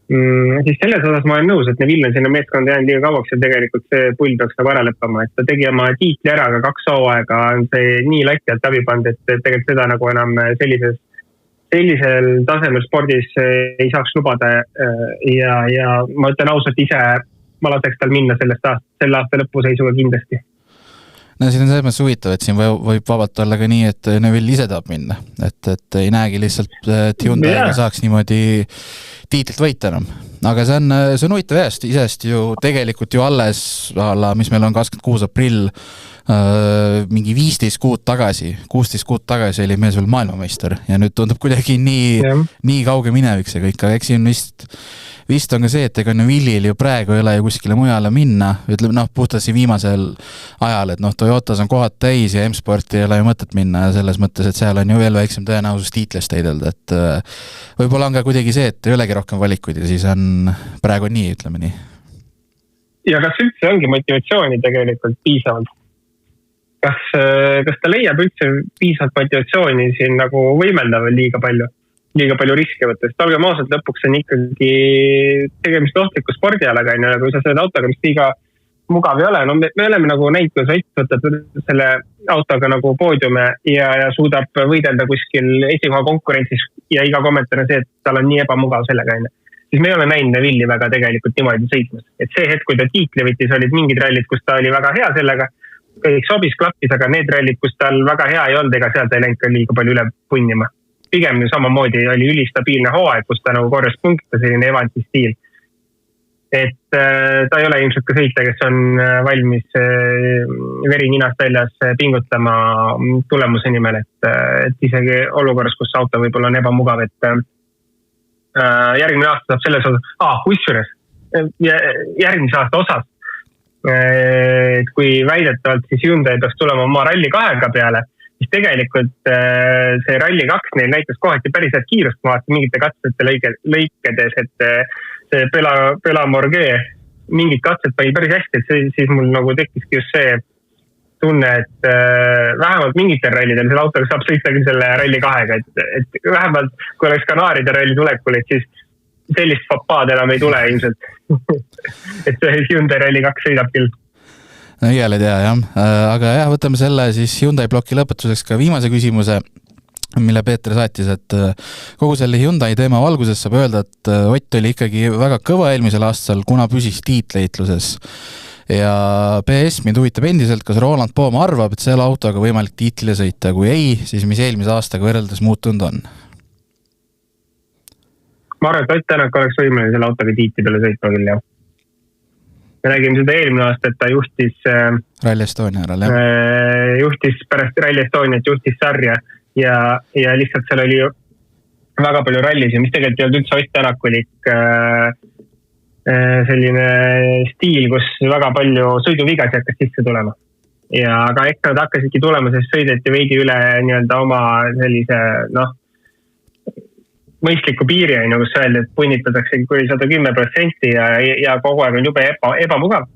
Siis selles osas ma olen nõus, et Neville on sinna meeskonda jäänud liiga kauaks ja tegelikult see pull peaks nagu ära lõppama, et ta tegi oma tiitli ära, aga 2 hooaega on see nii lati alt läbi pannud, et tegelikult seda nagu enam sellisel tasemel spordis ei saaks lubada ja ma ütlen ausalt ise, ma laseks tal minna selle aasta lõpuseisuga kindlasti. No siin on selles mõttes huvitav, et siin võib vabalt olla ka nii, et Neville ise tahab minna, et ei näegi lihtsalt, et Hyundai'ga saaks niimoodi tiitlit võita enam. Aga see on huvitav isest ju tegelikult ju alles, mis meil on 26. aprill, mingi 15 kuud tagasi, 16 kuud tagasi oli mees veel maailmameister ja nüüd tundub kuidagi nii kauge minevik see kõik, aga eks siin vist on ka see, et ega Neville'il ju praegu ei ole ju kuskile mujale minna, ütleme puhtasi viimasel ajal, et Toyotas on kohad täis ja M-sporti ei ole ju mõtet minna selles mõttes, et seal on ju veel väiksem tõenäosus tiitlist heidelda, et võib-olla on ka kuidagi see, et ei olegi rohkem valikuid ja siis on praegu nii, ütleme nii. Ja kas üldse ongi motivatsiooni tegelikult piisavalt? Kas ta leiab üldse piisavalt motivatsiooni siin nagu võimelda veel liiga palju riske võttes. Olgem ausalt, lõpuks on ikkagi tegemist ohtliku spordialaga, kui sa selle autoga, mis mugav ei ole. No me oleme nagu näinud, kui Ott võtab selle autoga nagu poodiume ja suudab võidelda kuskil esikoha konkurentsis ja iga kommentaar on see, et tal on nii ebamugav sellega. Siis me ei ole näinud Neville'i väga tegelikult niimoodi sõitmas. Et see hetk, kui ta tiitli võttis, olid mingid rallid, kus ta oli väga hea sellega, kõik sobis, klappis, aga need rallid, kus tal väga hea ei olnud, ega sealt ei läinud ka liiga palju üle punnima. Pigem samamoodi oli ülistabiilne hooaeg, kus ta nagu korjas punkte, selline Evansi stiil. Et ta ei ole ilmselt ka sõita, kes on valmis veri ninast väljas pingutama tulemuse nimel, et isegi olukorras, kus auto võib-olla on ebamugav, et järgmine aasta saab selles osas, kusjuures järgmise aasta osas, et kui väidetavalt siis Hyundai peaks tulema oma Rally 2 peale, siis tegelikult see Rally 2 neil näitas kohati päris head kiirust, ma vaatan mingite katsete lõikedes, et see Pela Morgue mingid katset panin päris hästi, et siis mul nagu tekkiski just see tunne, et vähemalt mingitel rallidel selle autoga saab sõita küll selle Rally 2-ga, et vähemalt kui oleks Kanaaride ralli tulekul, et siis sellist fapaad enam ei tule ilmselt. Et see Hyundai Rally 2 sõidab küll. No iial ei tea, jah. Aga jah, võtame selle siis Hyundai ploki lõpetuseks ka viimase küsimuse, mille Peeter saatis, et kogu selle Hyundai teema valguses saab öelda, et Ott oli ikkagi väga kõva eelmisel aastal, kuna püsis tiitleitluses. Ja PS mind huvitab endiselt, kas Roland Poom arvab, et selle autoga võimalik tiitlile sõita. Kui ei, siis mis eelmise aastaga võrreldes muutunud on? Ma arvan, et Ott Tänak oleks võimeline selle autoga tiitli peale sõitma küll, jah. Me räägime seda eelmine aasta, et ta juhtis Rally Estonia ära, jah. Juhtis pärast Rally Estoniat, juhtis sarja ja lihtsalt seal oli väga palju rallisi, mis tegelikult ei olnud üldse Ott Tänakulik selline stiil, kus väga palju sõiduvigasi hakkas sisse tulema. Ja aga eks nad hakkasidki tulema, sest sõideti veidi üle nii-öelda oma sellise, mõistliku piiri, kus öeldi, et punnitatakse kui 110% ja kogu aeg on jube ebamugav.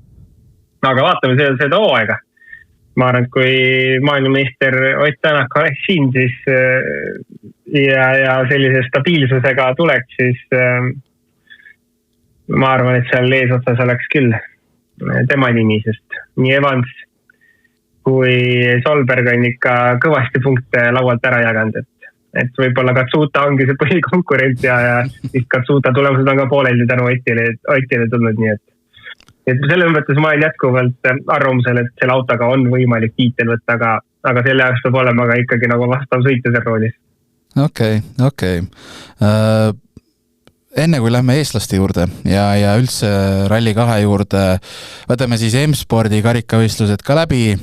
Aga vaatame seda hooaega. Ma arvan, et kui maailmameister Ott Tänak oleks siin, siis ja sellise stabiilsusega tuleks, siis ma arvan, et seal eesotsas oleks küll tema nimi, sest nii Evans kui Solberg on ikka kõvasti punkte laualt ära jaganud, et võib-olla Katsuta ongi see põhikonkurent ja siis Katsuta tulemused on ka pooleldi tänu Otile tulnud, nii et selle mõttes ma olen jätkuvalt arvamusel, et selle autoga on võimalik tiitel võtta, aga selle jaoks peab olema ka ikkagi nagu vastav sõitjate roolis. Okei. Enne kui lähme eestlaste juurde ja üldse Rally 2 juurde, võtame siis M-spordi karikavõistlused ka läbi.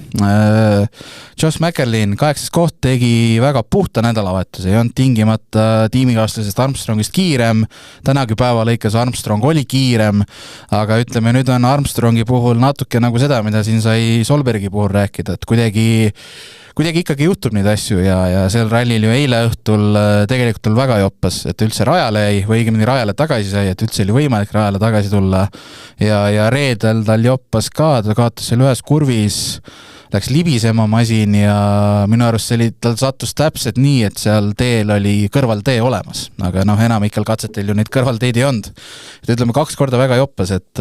Josh McElin 8. koht tegi väga puhta nädalavahetuse, ei olnud tingimata tiimikaaslasest Armstrongist kiirem, tänagi päeva lõikas Armstrong oli kiirem, aga ütleme, nüüd on Armstrongi puhul natuke nagu seda, mida siin sai Solbergi puhul rääkida, et kuidagi ikkagi juhtub neid asju ja sel rallil ju eile õhtul tegelikult oli väga joppas, et üldse rajale jäi või õigemini rajale tagasi sai, et üldse oli võimalik rajale tagasi tulla ja reedel tal joppas ka, ta kaotas seal ühes kurvis, läks libisema masin ja minu arust tal sattus täpselt nii, et seal teel oli kõrvaltee olemas, aga enamikel katsetel ju neid kõrvalteid ei olnud. Et ütleme 2 korda väga joppas, et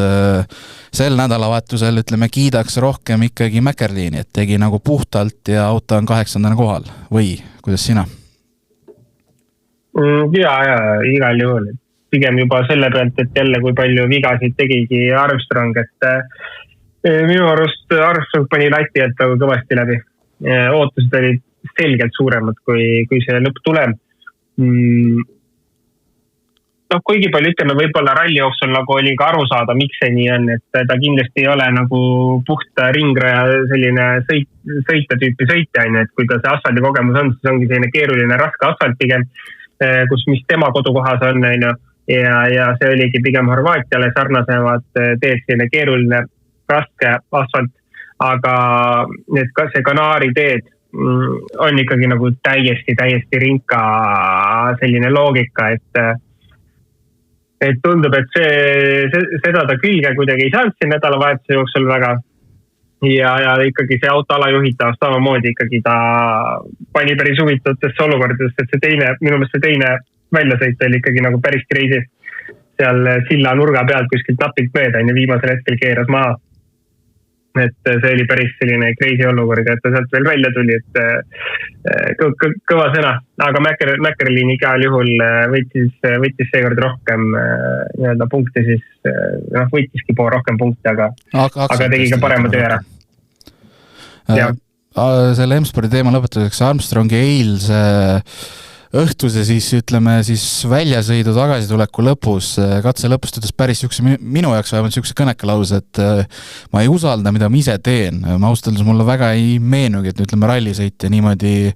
sel nädalavahetusel ütleme kiidaks rohkem ikkagi McElini, et tegi nagu puhtalt ja auto on 8. kohal või kuidas sina? Ja igal juhul. Pigem juba selle pealt, et jälle kui palju vigasid tegigi Armstrong, et minu arust Armstrong pani lati alt nagu kõvasti läbi. Ootused olid selgelt suuremad kui see lõpp tulem. Kuigi palju ütleme, võib-olla ralli jooksul nagu oli ka aru saada, miks see nii on, et ta kindlasti ei ole nagu puhta ringraja selline sõita tüüpi sõitja, et kui ta see asfaldi kogemus on, siis ongi selline keeruline raske asfalt pigem, mis tema kodukohas on, ja see oligi pigem Horvaatiale sarnasemad teed, selline keeruline raske asfalt, aga see Kanaari teed on ikkagi nagu täiesti rinka selline loogika, et tundub, et seda ta külge kuidagi ei saanud siin nädalavahetuse jooksul väga ja ikkagi see auto alajuhitav samamoodi ikkagi ta pani päris huvitavatesse olukordadesse, et minu meelest see teine väljasõit oli ikkagi nagu päris crazy seal silla nurga pealt kuskilt napilt mööda ja viimasel hetkel keeras maha. et see oli päris selline crazy olukord, et ta sealt veel välja tuli, et kõva sõna, aga Mäkkerliin igal juhul võttis seekord rohkem nii-öelda punkte, siis võitiski pool rohkem punkte, aga tegi ka parema töö ära. Selle M-spordi teema lõpetuseks Armstrongi eilse õhtuse siis ütleme siis väljasõidu tagasituleku lõpus, katse lõpus töötas päris minu jaoks vähemalt siukse kõneka lause, et ma ei usalda, mida ma ise teen. Ma austaldes mulle väga ei meenugi, et ütleme rallisõitja niimoodi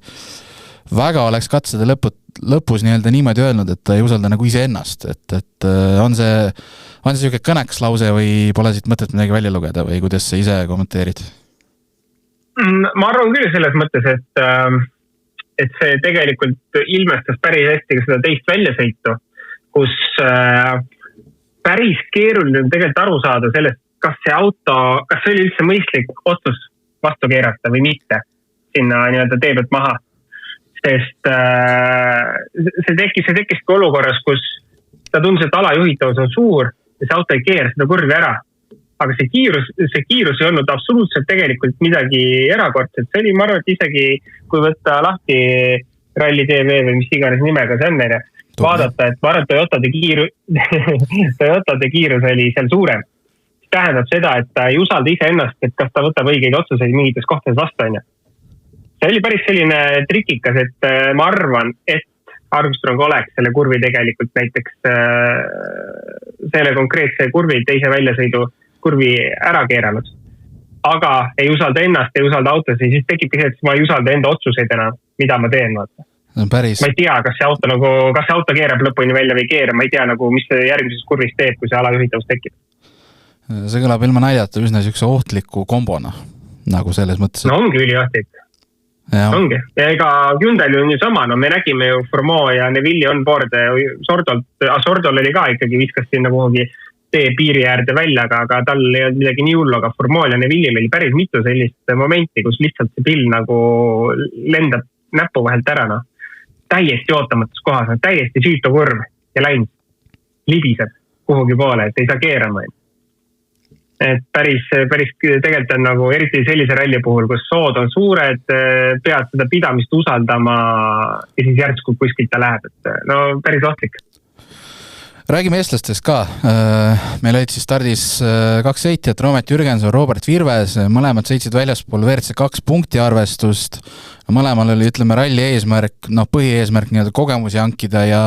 väga oleks katsede lõpus niimoodi öelnud, et ta ei usalda nagu ise ennast, et on see siuke kõnekas lause või pole siit mõtet midagi välja lugeda või kuidas sa ise kommenteerid? Ma arvan küll selles mõttes, et see tegelikult ilmestas päris hästi ka seda teist väljasõitu, kus päris keeruline tegelikult aru saada sellest, kas see oli üldse mõistlik otsus vastu keerata või mitte sinna nii-öelda tee pealt maha. Sest see tekkis ka olukorras, kus ta tundus, et alajuhitavus on suur ja see auto ei keera seda kurvi ära. Aga see kiirus ei olnud absoluutselt tegelikult midagi erakordset. See oli, ma arvan, et isegi kui võtta lahti Rally TV või mis iganes nimega see on meile, vaadata, et ma arvan, et Toyotade kiirus oli seal suurem. See tähendab seda, et ta ei usalda ise ennast, et kas ta võtab õigeid otsuseid mingites kohtades vastu. See oli päris selline trikikas, et ma arvan, et Armstrong oleks selle kurvi tegelikult näiteks selle konkreetse kurvi teise väljasõidu kurvi ära keeranud, aga ei usalda ennast, ei usalda autosid, siis tekib see, et ma ei usalda enda otsuseid enam, mida ma teen. Ma ei tea, kas see auto keerab lõpuni välja või keera, ma ei tea, mis see järgmises kurvis teeb, kui see alajuhitavus tekib. See kõlab ilma näidata üsna siukse ohtliku kombona, nagu selles mõttes. No ongi üliohtlik. Ongi. Ja ega Hyundai on ju sama, me nägime ju Formeau ja Neville'i on board, Sordol oli ka ikkagi viskas sinna kuhugi tee piiri äärde välja, aga tal ei olnud midagi nii hullu, aga Formeau ja Neville'il oli päris mitu sellist momenti, kus lihtsalt see pill nagu lendab näpu vahelt ära. Täiesti ootamatus kohas, täiesti süütu kurv ja läinud libiseb kuhugi poole, et ei saa keerama. Et päris tegelikult on nagu eriti sellise ralli puhul, kus sood on suured, pead seda pidamist usaldama ja siis järsku kuskilt ta läheb. No päris ohtlik. Räägime eestlastest ka. Meil olid siis stardis 2 sõitjat, Roomet Jürgenson, Robert Virves, mõlemad sõitsid väljaspool WRC 2 punkti arvestust. Mõlemal oli, ütleme, ralli eesmärk, põhieesmärk nii-öelda kogemusi hankida ja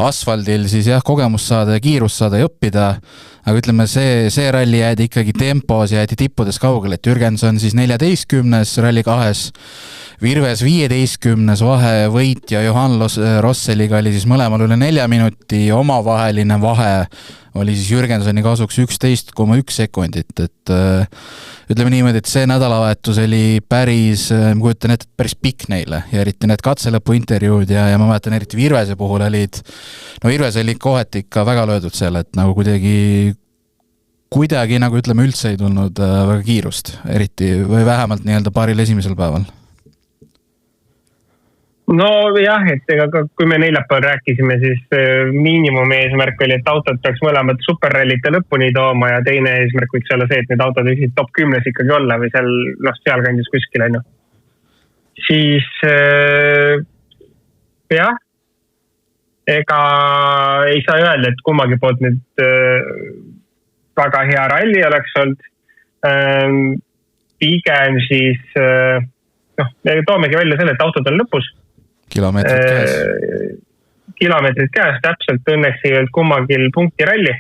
asfaldil siis kogemus saada ja kiirus saada ja õppida. Aga ütleme, see ralli jäädi ikkagi tempos ja jäädi tippudes kaugel, et Jürgenson siis 14. ralli 2, Virves 15. vahevõitja Johan Rosseliga oli siis mõlemal üle 4 minuti, omavaheline vahe oli siis Jürgensoni kasuks 11,1 sekundit, et ütleme niimoodi, et see nädalavahetus oli päris, ma kujutan ette, päris pikk neile ja eriti need katselõpu intervjuud ja ma mäletan eriti Virvese puhul olid, Virves oli kohati ikka väga löödud seal, et nagu kuidagi nagu ütleme üldse ei tulnud väga kiirust, eriti või vähemalt nii-öelda paaril esimesel päeval. No jah, et kui me neljapäeval rääkisime, siis miinimum eesmärk oli, et autod peaks mõlemad superrallite lõpuni tooma ja teine eesmärk võiks olla see, et need autod võiksid top 10 ikkagi olla või seal kandis kuskil. Siis jah, ega ei saa öelda, et kummagi poolt nüüd väga hea ralli oleks olnud. Pigem siis me toomegi välja selle, et autod on lõpus. Kilomeetrid käes, täpselt õnneks ei olnud kummagil punkti ralli.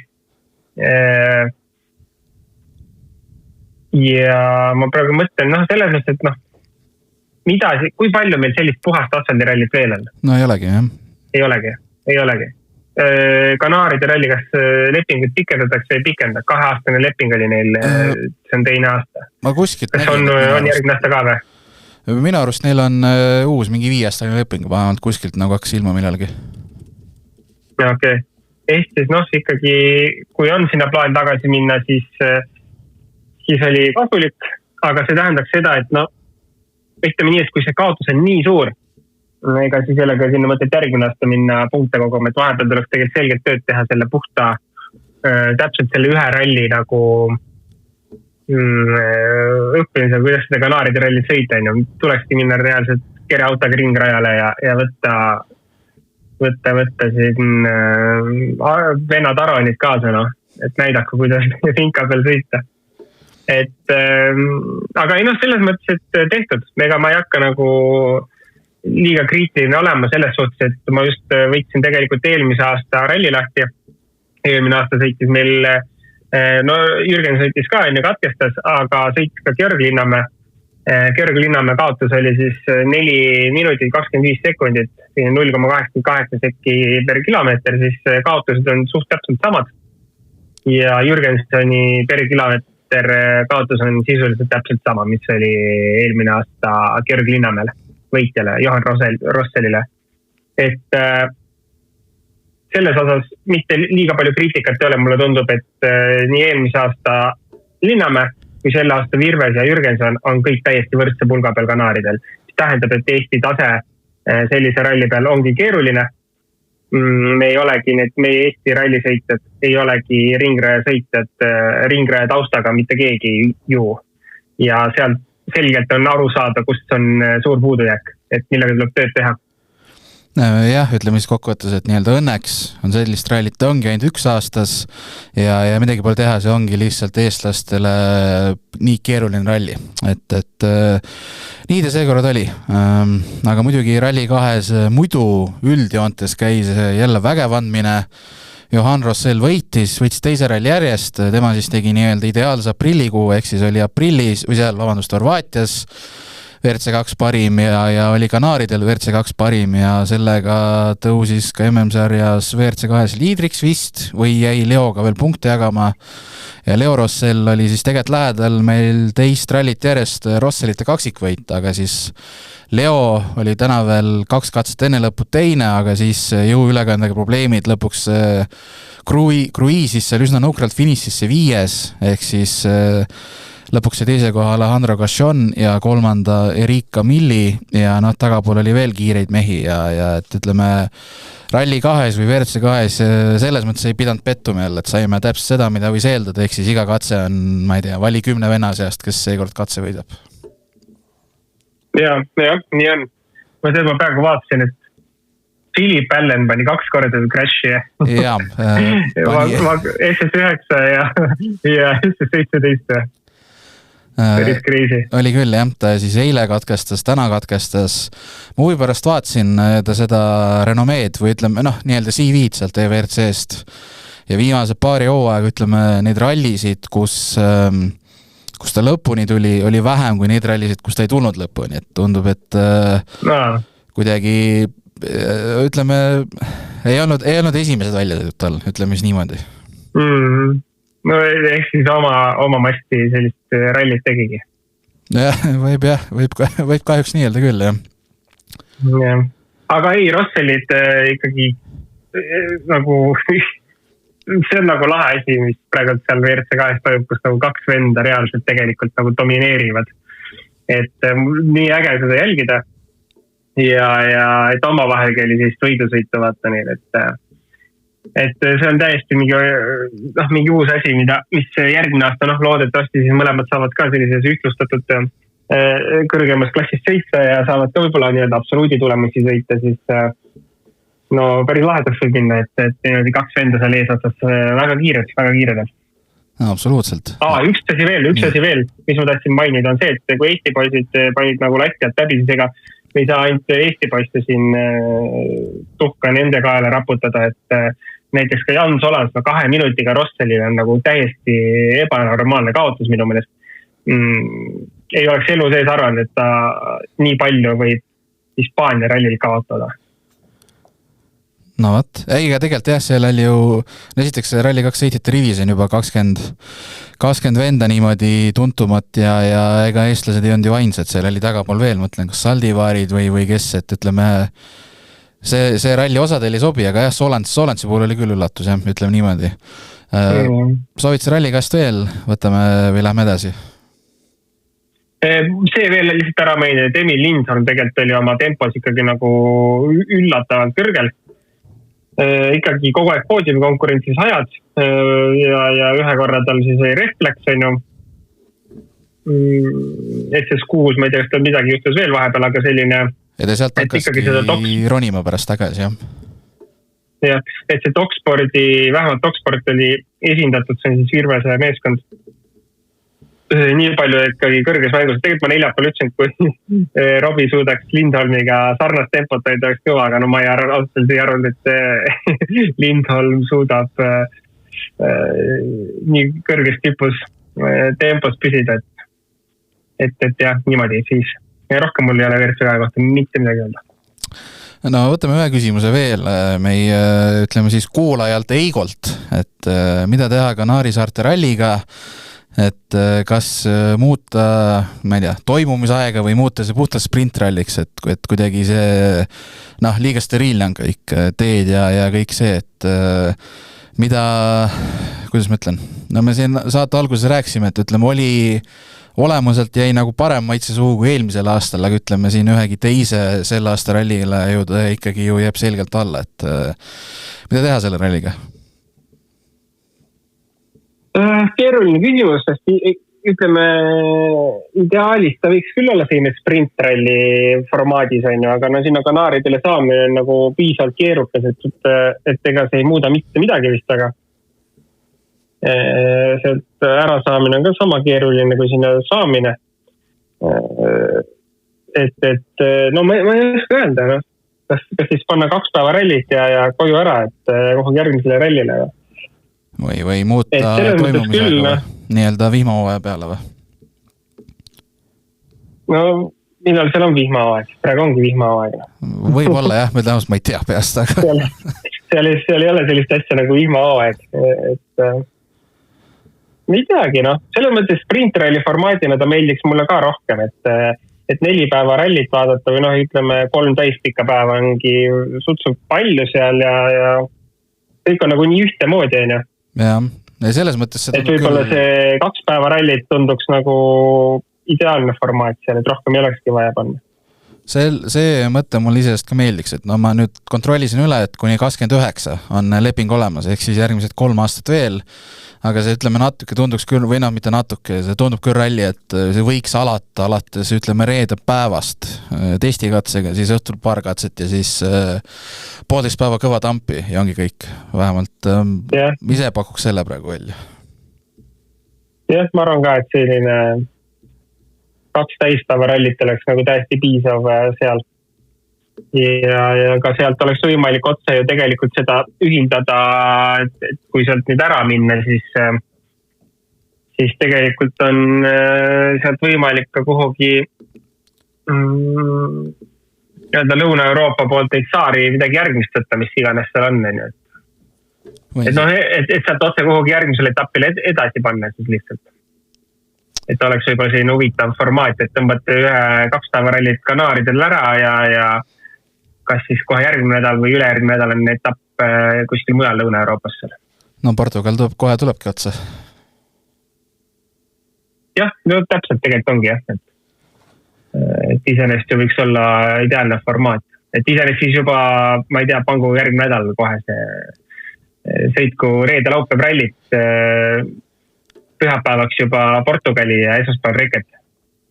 Ja ma praegu mõtlen, selles mõttes, et kui palju meil sellist puhast asfaldirallit veel on? No ei olegi, jah. Ei olegi. Kanaaride ralli, kas lepingut pikendatakse või pikenda? 2-aastane leping oli neil, see on teine aasta. Kas on järgmine aasta ka või? Minu arust neil on uus mingi 5-aastane leping, vähemalt kuskilt nagu hakkas ilma millalgi. Okei. Eestis ikkagi, kui on sinna plaan tagasi minna, siis oli kasulik, aga see tähendaks seda, et ütleme nii, et kui see kaotus on nii suur, ega siis jällegi sinna mõtet järgmine aasta minna punkte koguma, et vahepeal tuleks tegelikult selgelt tööd teha selle puhta, täpselt selle ühe ralli nagu õppinud, kuidas seda Kanaaride rallit sõita, tulekski minna reaalselt kereautoga ringrajale ja võtta siin vennad aronid kaasa, et näidaka, kuidas finka peal sõita. Aga ei selles mõttes, et tehtud. Ega ma ei hakka nagu liiga kriitiline olema selles suhtes, et ma just võitsin tegelikult eelmise aasta ralli lahti. Eelmine aasta sõitis meil, Jürgen sõitis ka enne katkestas, aga sõitis ka Georg Linnamäe. Georg Linnamäe kaotus oli siis 4 minutit 25 sekundit, 0,88 sekki per kilomeeter, siis kaotused on suht täpselt samad. Ja Jürgensoni per kilomeeter kaotus on sisuliselt täpselt sama, mis oli eelmine aasta Georg Linnamäele, võitjale, Johan Rosselile. Et selles osas mitte liiga palju kriitikat ei ole, mulle tundub, et nii eelmise aasta Linnamäe kui selle aasta Virves ja Jürgenson on kõik täiesti võrdse pulga peal Kanaaridel. See tähendab, et Eesti tase sellise ralli peal ongi keeruline. Me ei olegi meie Eesti rallisõitjad, ei olegi ringraja sõitjad, ringraja taustaga mitte keegi ju. Ja seal selgelt on aru saada, kust on suur puudujääk, et millega tuleb tööd teha. Jah, ütleme siis kokkuvõttes, et nii-öelda õnneks on sellist rallit ongi ainult 1 aastas ja midagi pole teha, see ongi lihtsalt eestlastele nii keeruline ralli, et nii ta seekord oli. Aga muidugi ralli 2 muidu üldjoontes käis jälle vägev andmine. Johan Rossell võitis teise ralli järjest, tema siis tegi nii-öelda ideaalse aprillikuu, ehk siis oli aprillis, või seal, Horvaatias WRC2 parim ja oli Kanaaridel WRC2 parim ja sellega tõusis ka MM-sarjas WRC2 liidriks vist või jäi Leoga veel punkte jagama ja Leo Rossell oli siis tegelikult lähedal meil teist rallit järjest Rossellite kaksikvõit, aga siis Leo oli täna veel 2 katset enne lõppu teine, aga siis jõuülekandega probleemid lõpuks kruiisis seal üsna nukralt finišisse 5, ehk siis lõpuks see teise koha Alejandro Gachon ja 3. Erika Milli ja tagapool oli veel kiireid mehi ja et ütleme ralli 2 või WRC2 selles mõttes ei pidanud pettuma jälle, et saime täpselt seda, mida võis eeldada, ehk siis iga katse on, ma ei tea, vali 10 venna seast, kes seekord katse võidab. Ja, nii on. Ma praegu vaatasin, et Philip Allen pani 2 korda crash'i ja SS9 ja SS17 päris crazy. Oli küll jah, ta siis eile katkestas, täna katkestas. Ma huvi pärast vaatsin ta seda renomeed või ütleme, nii-öelda CV-d sealt EVRC-st ja viimase paari hooaega, ütleme, neid rallisid, kus ta lõpuni tuli, oli vähem kui neid rallisid, kus ta ei tulnud lõpuni, et tundub, et kuidagi, ütleme, ei olnud esimesed väljasõidud tal, ütleme siis niimoodi. No ehk siis oma masti sellist rallit tegigi. Jah, võib kahjuks nii öelda küll, jah. Aga ei, Rossellid ikkagi nagu, see on nagu lahe asi, mis praegu seal WRC2 toimub, kus nagu 2 venda reaalselt tegelikult nagu domineerivad. Et nii äge seda jälgida ja et omavahelgi oli siis võidusõitu vaata neil, et see on täiesti mingi uus asi, mis järgmine aasta loodetavasti siis mõlemad saavad ka sellises ühtlustatud kõrgemas klassis sõita ja saavad ka võib-olla nii-öelda absoluudi tulemusi sõita, siis päris lahedaks võib minna, et 2 venda seal eesotsas väga kiired. No, absoluutselt. Üks asi veel, mis ma tahtsin mainida, on see, et kui Eesti poisid panid nagu latjad läbi, siis ega me ei saa ainult Eesti poiste siin tuhka nende kaela raputada, et näiteks ka Jan Solas 2 minutiga Rossellile on nagu täiesti ebanormaalne kaotus minu meelest. Ei oleks elu sees arvanud, et ta nii palju võib Hispaania rallil kaotada. No võt, eiga tegelikult jah, seal oli ju, esiteks ralli 2 sõitjate rivis on juba 20 venda niimoodi tuntumat ja ega eestlased ei olnud ju ainsad, seal oli tagapool veel, mõtlen, kas Saldivaarid või kes, et ütleme, see ralli osadel ei sobi, aga jah, Solantsi puhul oli küll üllatus, jah, ütleme niimoodi. Soovid see ralli käest veel, võtame või lähme edasi? See veel lihtsalt ära meile, et Emil Lindholm tegelikult oli oma tempos ikkagi nagu üllatavalt kõrgel. Ikkagi kogu aeg poodiumi konkurentsis ajad ja ühe korra tal siis ei refleks, SS6, ma ei tea, kas tal midagi juhtus veel vahepeal, aga selline... Ja ta sealt hakkaski ronima pärast tagasi, jah. Jah, et see Dokspordi, vähemalt Doksport oli esindatud, see on siis Virvese meeskond. Nii palju ikkagi kõrges mängus. Tegelikult ma neljapäeval ütlesin, kui Robbie suudaks Lindholmiga sarnast tempot hoida oleks kõva, aga no ma ei arvanud, et Lindholm suudab nii kõrges tipus tempos püsida, et jah, niimoodi siis. Ja rohkem mul ei ole Virtsuga kohta mitte midagi öelda. No võtame ühe küsimuse veel meie, ütleme siis kuulajalt Eigolt, et mida teha Kanaarisaarte ralliga, et kas muuta, ma ei tea, toimumisaega või muuta see puhtalt sprintralliks, et kuidagi see, liiga steriilne on kõik teed ja kõik see, et mida, kuidas ma ütlen, no me siin saate alguses rääkisime, et ütleme, olemuselt jäi nagu parem maitse suhu kui eelmisel aastal, aga ütleme siin ühegi teise selle aasta rallile ju ta ikkagi ju jääb selgelt alla, et mida teha selle ralliga? Keeruline küsimus, sest ütleme, ideaalis ta võiks küll olla selline sprintralli formaadis, aga no sinna Kanaaridele saamine on nagu piisavalt keerukas, et ega see ei muuda mitte midagi vist, aga sealt ära saamine on ka sama keeruline kui sinna saamine. No ma ei oska öelda, kas siis panna 2 päeva rallit ja koju ära, et kogu järgmisele rallile või muuta toimumisega nii-öelda vihmahooaja peale või? No, millal seal on vihmahooaeg? Praegu ongi vihmahooaeg. Võib-olla jah, ma ei tea peast, aga... seal ei ole sellist asja nagu vihmahooaeg. Ei teagi, selles mõttes sprintralli formaadina ta meeldiks mulle ka rohkem, et 4 päeva rallit vaadata või ütleme 3 täispikka päeva ongi suhteliselt palju seal ja kõik on nagu nii ühte moodi, on ju. Ja selles mõttes et võib-olla see 2 päeva rallit tunduks nagu ideaalne formaat seal, et rohkem ei olekski vaja panna. See mõte mul isest ka meeldiks, et ma nüüd kontrollisin üle, et kuni 29 on leping olemas, ehk siis järgmised 3 aastat veel, aga see ütleme natuke tunduks küll, või mitte natuke, see tundub küll ralli, et see võiks alates ütleme reede päevast testikatsega, siis õhtul paar katset ja siis 1,5 päeva kõva tampi ja ongi kõik. Vähemalt ise pakuks selle praegu välja. Jah, ma arvan ka, et selline 2 täispäeva rallit oleks nagu täiesti piisav seal. Ja ka sealt oleks võimalik otse ju tegelikult seda ühindada, et kui sealt nüüd ära minna, siis tegelikult on sealt võimalik ka kuhugi Lõuna-Euroopa poolt neid saari midagi järgmist võtta, mis iganes seal on. Et sealt otse kuhugi järgmisele etapile edasi panna siis lihtsalt. Et oleks võib-olla selline huvitav formaat, et tõmbate 2 päeva rallit Kanaaridel ära ja kas siis kohe järgmine nädal või ülejärgmine nädal on etapp kuskil mujal Lõuna-Euroopasse. No Portugal kohe tulebki otsa. Jah, no täpselt tegelikult ongi jah, et iseenesest ju võiks olla ideaalne formaat. Et iseenesest siis juba, ma ei tea, pangu järgmine nädal kohe see sõitku reede laupäev rallit pühapäevaks juba Portugali ja esmaspäev Reket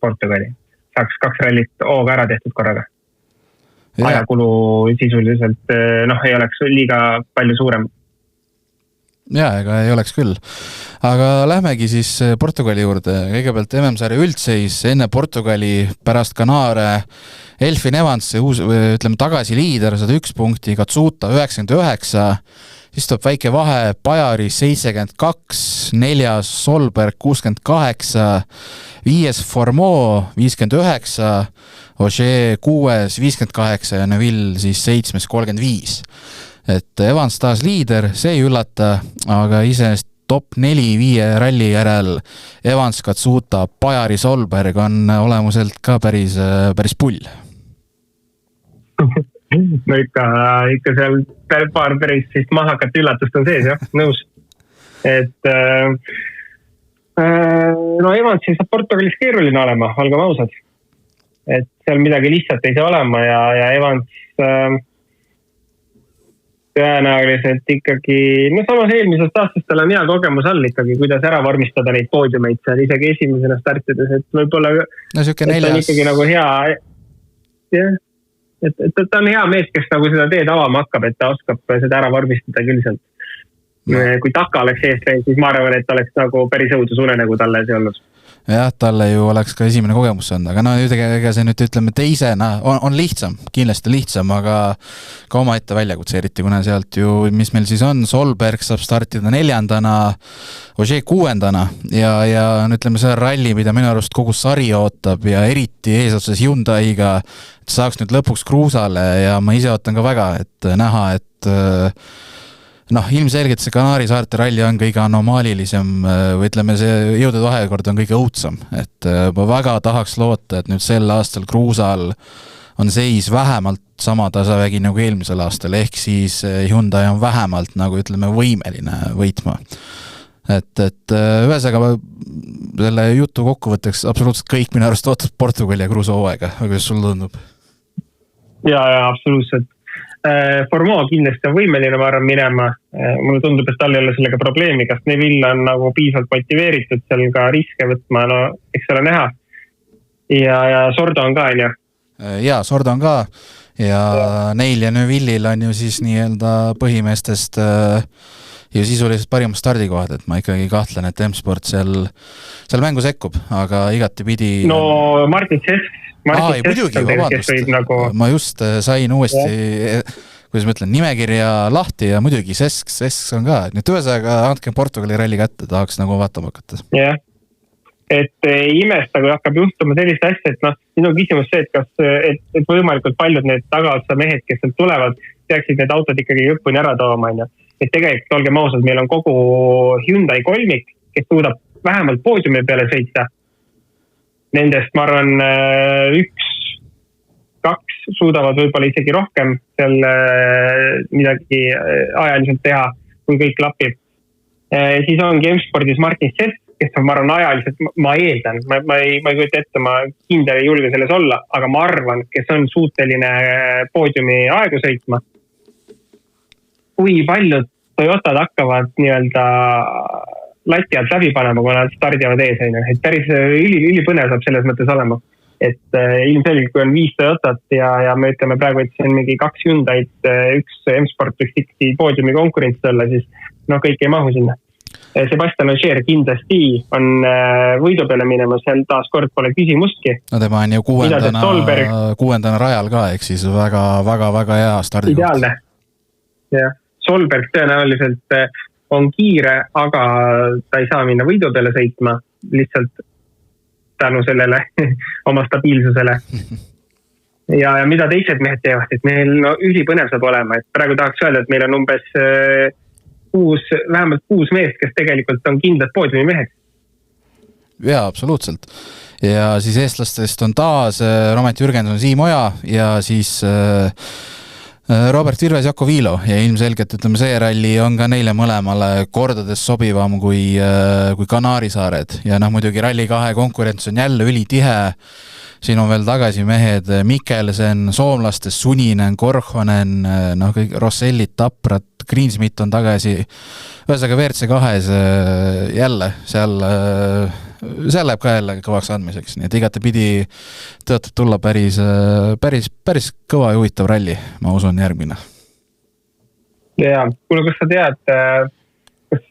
Portugali. Saaks 2 rallit hooga ära tehtud korraga. Ajakulu sisuliselt ei oleks liiga palju suurem. Jaa, ega ei oleks küll. Aga lähmegi siis Portugali juurde. Kõigepealt MM-sarja üldseis enne Portugali pärast Kanaare Elfyn Evans, ütleme tagasi liider, 101 punkti, Katsuta 99, siis tuleb väike vahe, Pajari 72, 4. Solberg 68, 5. Formeau 59, Ogier 6. 58 ja Neville siis 7. 35. Et Evans taas liider, see ei üllata, aga iseenesest top 4-5 ralli järel Evans, Katsuta, Pajari, Solberg on olemuselt ka päris pull. No ikka seal paar päris siis mahakat üllatust on sees, jah, nõus. Et Evans siis saab Portugalis keeruline olema, olgem ausad. Et seal midagi lihtsalt ei saa olema ja Evans tõenäoliselt ikkagi, no samas eelmisest aastast tal on hea kogemus all ikkagi, kuidas ära vormistada neid poodiumeid seal isegi esimesena startides, et võib-olla no, on ikkagi nagu hea, jah, et ta on hea mees, kes nagu seda teed avama hakkab, et ta oskab seda ära vormistada küll sealt. Kui Taka oleks eest läinud, siis ma arvan, et oleks nagu päris õudusunenägu talle see olnud. Jah, talle ju oleks ka esimene kogemus saanud, aga no ega see nüüd ütleme teisena on lihtsam, kindlasti lihtsam, aga ka oma ette väljakutse eriti, kuna sealt ju, mis meil siis on, Solberg saab startida 4. Ožee 6. ja ütleme see ralli, mida minu arust kogu sari ootab ja eriti eesotsas Hyundai'ga, et saaks nüüd lõpuks kruusale ja ma ise ootan ka väga, et näha, et ilmselgelt see Kanaari saarte ralli on kõige anomaalilisem või ütleme, see jõudude vahekord on kõige õudsam, et ma väga tahaks loota, et nüüd sel aastal kruusal on seis vähemalt sama tasavägi nagu eelmisel aastal, ehk siis Hyundai on vähemalt nagu ütleme võimeline võitma. Et ühesõnaga selle jutu kokkuvõtteks absoluutselt kõik minu arust ootab Portugali ja kruusa hooaega, aga kuidas sul tundub? Ja, absoluutselt. Formoo kindlasti on võimeline, ma arvan, minema. Mulle tundub, et tal ei ole sellega probleemi, kas Neville on nagu piisavalt motiveeritud seal ka riske võtma, no eks ole näha. Ja Sordo on ka, on ju? Ja, Sordo on ka ja neil ja Neville'il on ju siis nii-öelda põhimeestest ju sisuliselt parimad stardikohad, et ma ikkagi kahtlen, et M-Sport seal mängu sekkub, aga igati pidi... No Martin Sess muidugi, vabandust, nagu... ma just sain uuesti, kuidas ma ütlen, nimekirja lahti ja muidugi Sess on ka, nüüd ühesõnaga andke Portugali ralli kätte, tahaks nagu vaatama hakata. Jah, et imesta, kui hakkab juhtuma sellist asja, et nüüd on küsimus see, et kas et võimalikult paljud need tagaotsa mehed, kes sealt tulevad, peaksid need autod ikkagi lõpuni ära tooma, et tegelikult olgem ausad, meil on kogu Hyundai kolmik, kes suudab vähemalt poodiumi peale sõita. Nendest, ma arvan, 1-2 suudavad võib-olla isegi rohkem seal midagi ajaliselt teha, kui kõik klapib. Siis ongi M-Spordis Martin Sess, kes on, ma arvan, ajaliselt, ma eeldan, ma ei kujuta ette, ma kindel ei julge selles olla, aga ma arvan, kes on suuteline poodiumi aegu sõitma. Kui paljud Toyotad hakkavad nii-öelda lati alt läbi panema, kui nad stardivad ees, et päris ülipõnev saab selles mõttes olema. Et ilmselgelt, kui on 5 Toyotat ja me ütleme praegu, et see on mingi 2 Hyundai'd, 1 M-Sport võiks ikkagi poodiumi konkurents olla, siis kõik ei mahu sinna. Sebastian Ogier kindlasti on võidu peale minema, seal taas kord pole küsimustki. No tema on ju 6. rajal ka, ehk siis väga hea stardikoht. Ideaalne. Ja. Solberg tõenäoliselt on kiire, aga ta ei saa minna võidu peale sõitma lihtsalt tänu sellele oma stabiilsusele. Ja mida teised mehed teevad, et meil ülipõnev saab olema, et praegu tahaks öelda, et meil on umbes vähemalt 6 meest, kes tegelikult on kindlad poodiumi mehed. Jaa, absoluutselt. Ja siis eestlastest on taas Romet Jürgenson, Siim Oja ja siis... Robert Virves, Jaako Viilo ja ilmselgelt ütleme, see ralli on ka neile mõlemale kordades sobivam kui Kanaari saared ja muidugi ralli 2 konkurents on jälle ülitihe. Siin on veel tagasi mehed Mikkelsen, soomlastes Suninen, Korhonen, kõik Rossellit, Taprat, Greensmith on tagasi. Ühesõnaga WRC2-s jälle, seal läheb ka jälle kõvaks andmiseks, nii et igatepidi tõotab tulla päris kõva ja huvitav ralli, ma usun järgmine. Ja, kuule, kas sa tead, kas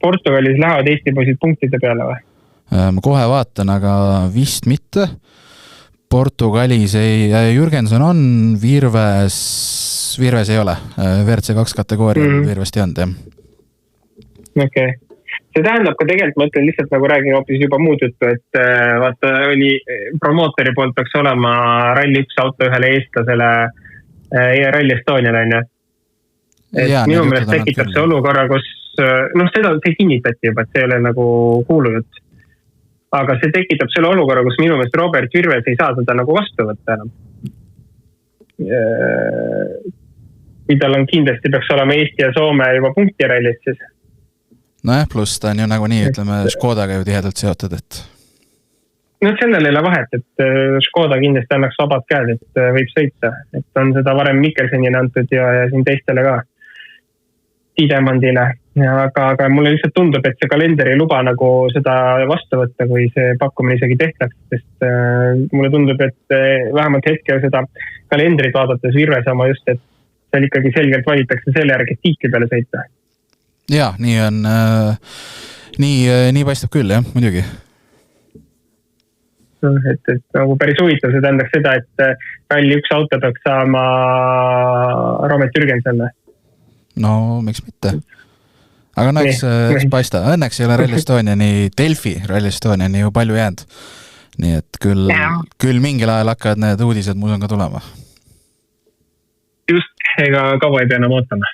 Portugalis lähevad Eesti poisid punktide peale või? Ma kohe vaatan, aga vist mitte. Portugalis Jürgenson on, Virves ei ole. WRC2 kategooria Virvest ei olnud, jah. Okei. See tähendab ka tegelikult, ma ütlen lihtsalt nagu räägin hoopis juba muud juttu, et vaata oli promootori poolt peaks olema ralli 1 auto ühele eestlasele Rally Estoniale, on ju. Et minu meelest tekitab see olukorra, kus seda see kinnitati juba, et see ei ole nagu kuulujutt. Aga see tekitab selle olukorra, kus minu meelest Robert Virves ei saa seda nagu vastu võtta enam. Kui tal on kindlasti peaks olema Eesti ja Soome juba punktirallis, siis Nojah, pluss ta on ju nagu nii, ütleme, Škodaga ju tihedalt seotud, et... no sellel ei ole vahet, et Škoda kindlasti annaks vabad käed, et võib sõita. Et on seda varem Mikkelsonile antud ja siin teistele ka. Tidemandile. Aga mulle lihtsalt tundub, et see kalender ei luba nagu seda vastu võtta, kui see pakkumine isegi tehtaks. Sest mulle tundub, et vähemalt hetkel seda kalendrit vaadates Virve sama just, et seal ikkagi selgelt valitakse selle järgi, et tiikli peale sõita. Jaa, nii on. Nii paistab küll, jah, muidugi. Et nagu päris huvitav, see tähendaks seda, et ralli üks auto peaks saama Romet Jürgensen. No, miks mitte? Aga no eks paista. Õnneks ei ole Rally Estoniani, Delfi Rally Estoniani ju palju jäänud. Nii et küll mingil ajal hakkavad need uudised mul on ka tulema. Just, ega kaua ei pea enam ootama.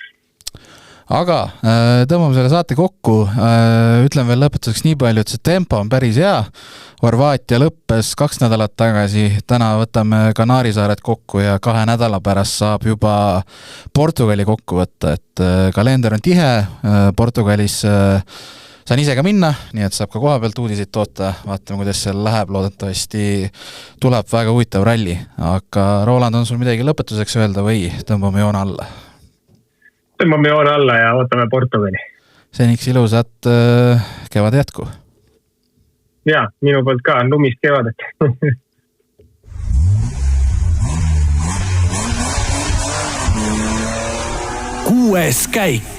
Aga tõmbame selle saate kokku. Ütlen veel lõpetuseks nii palju, et see tempo on päris hea. Horvaatia lõppes 2 nädalat tagasi. Täna võtame Kanaari saared kokku ja 2 nädala pärast saab juba Portugali kokku võtta. Et kalender on tihe. Portugalis saan ise ka minna, nii et saab ka koha pealt uudiseid toota. Vaatame, kuidas seal läheb. Loodetavasti tuleb väga huvitav ralli. Aga Roland, on sul midagi lõpetuseks öelda või tõmbame joone alla? Tõmbame joone alla ja ootame Portugali. Seniks ilusat kevad jätku. Ja, minu poolt ka, lumist kevadet. 6. käik.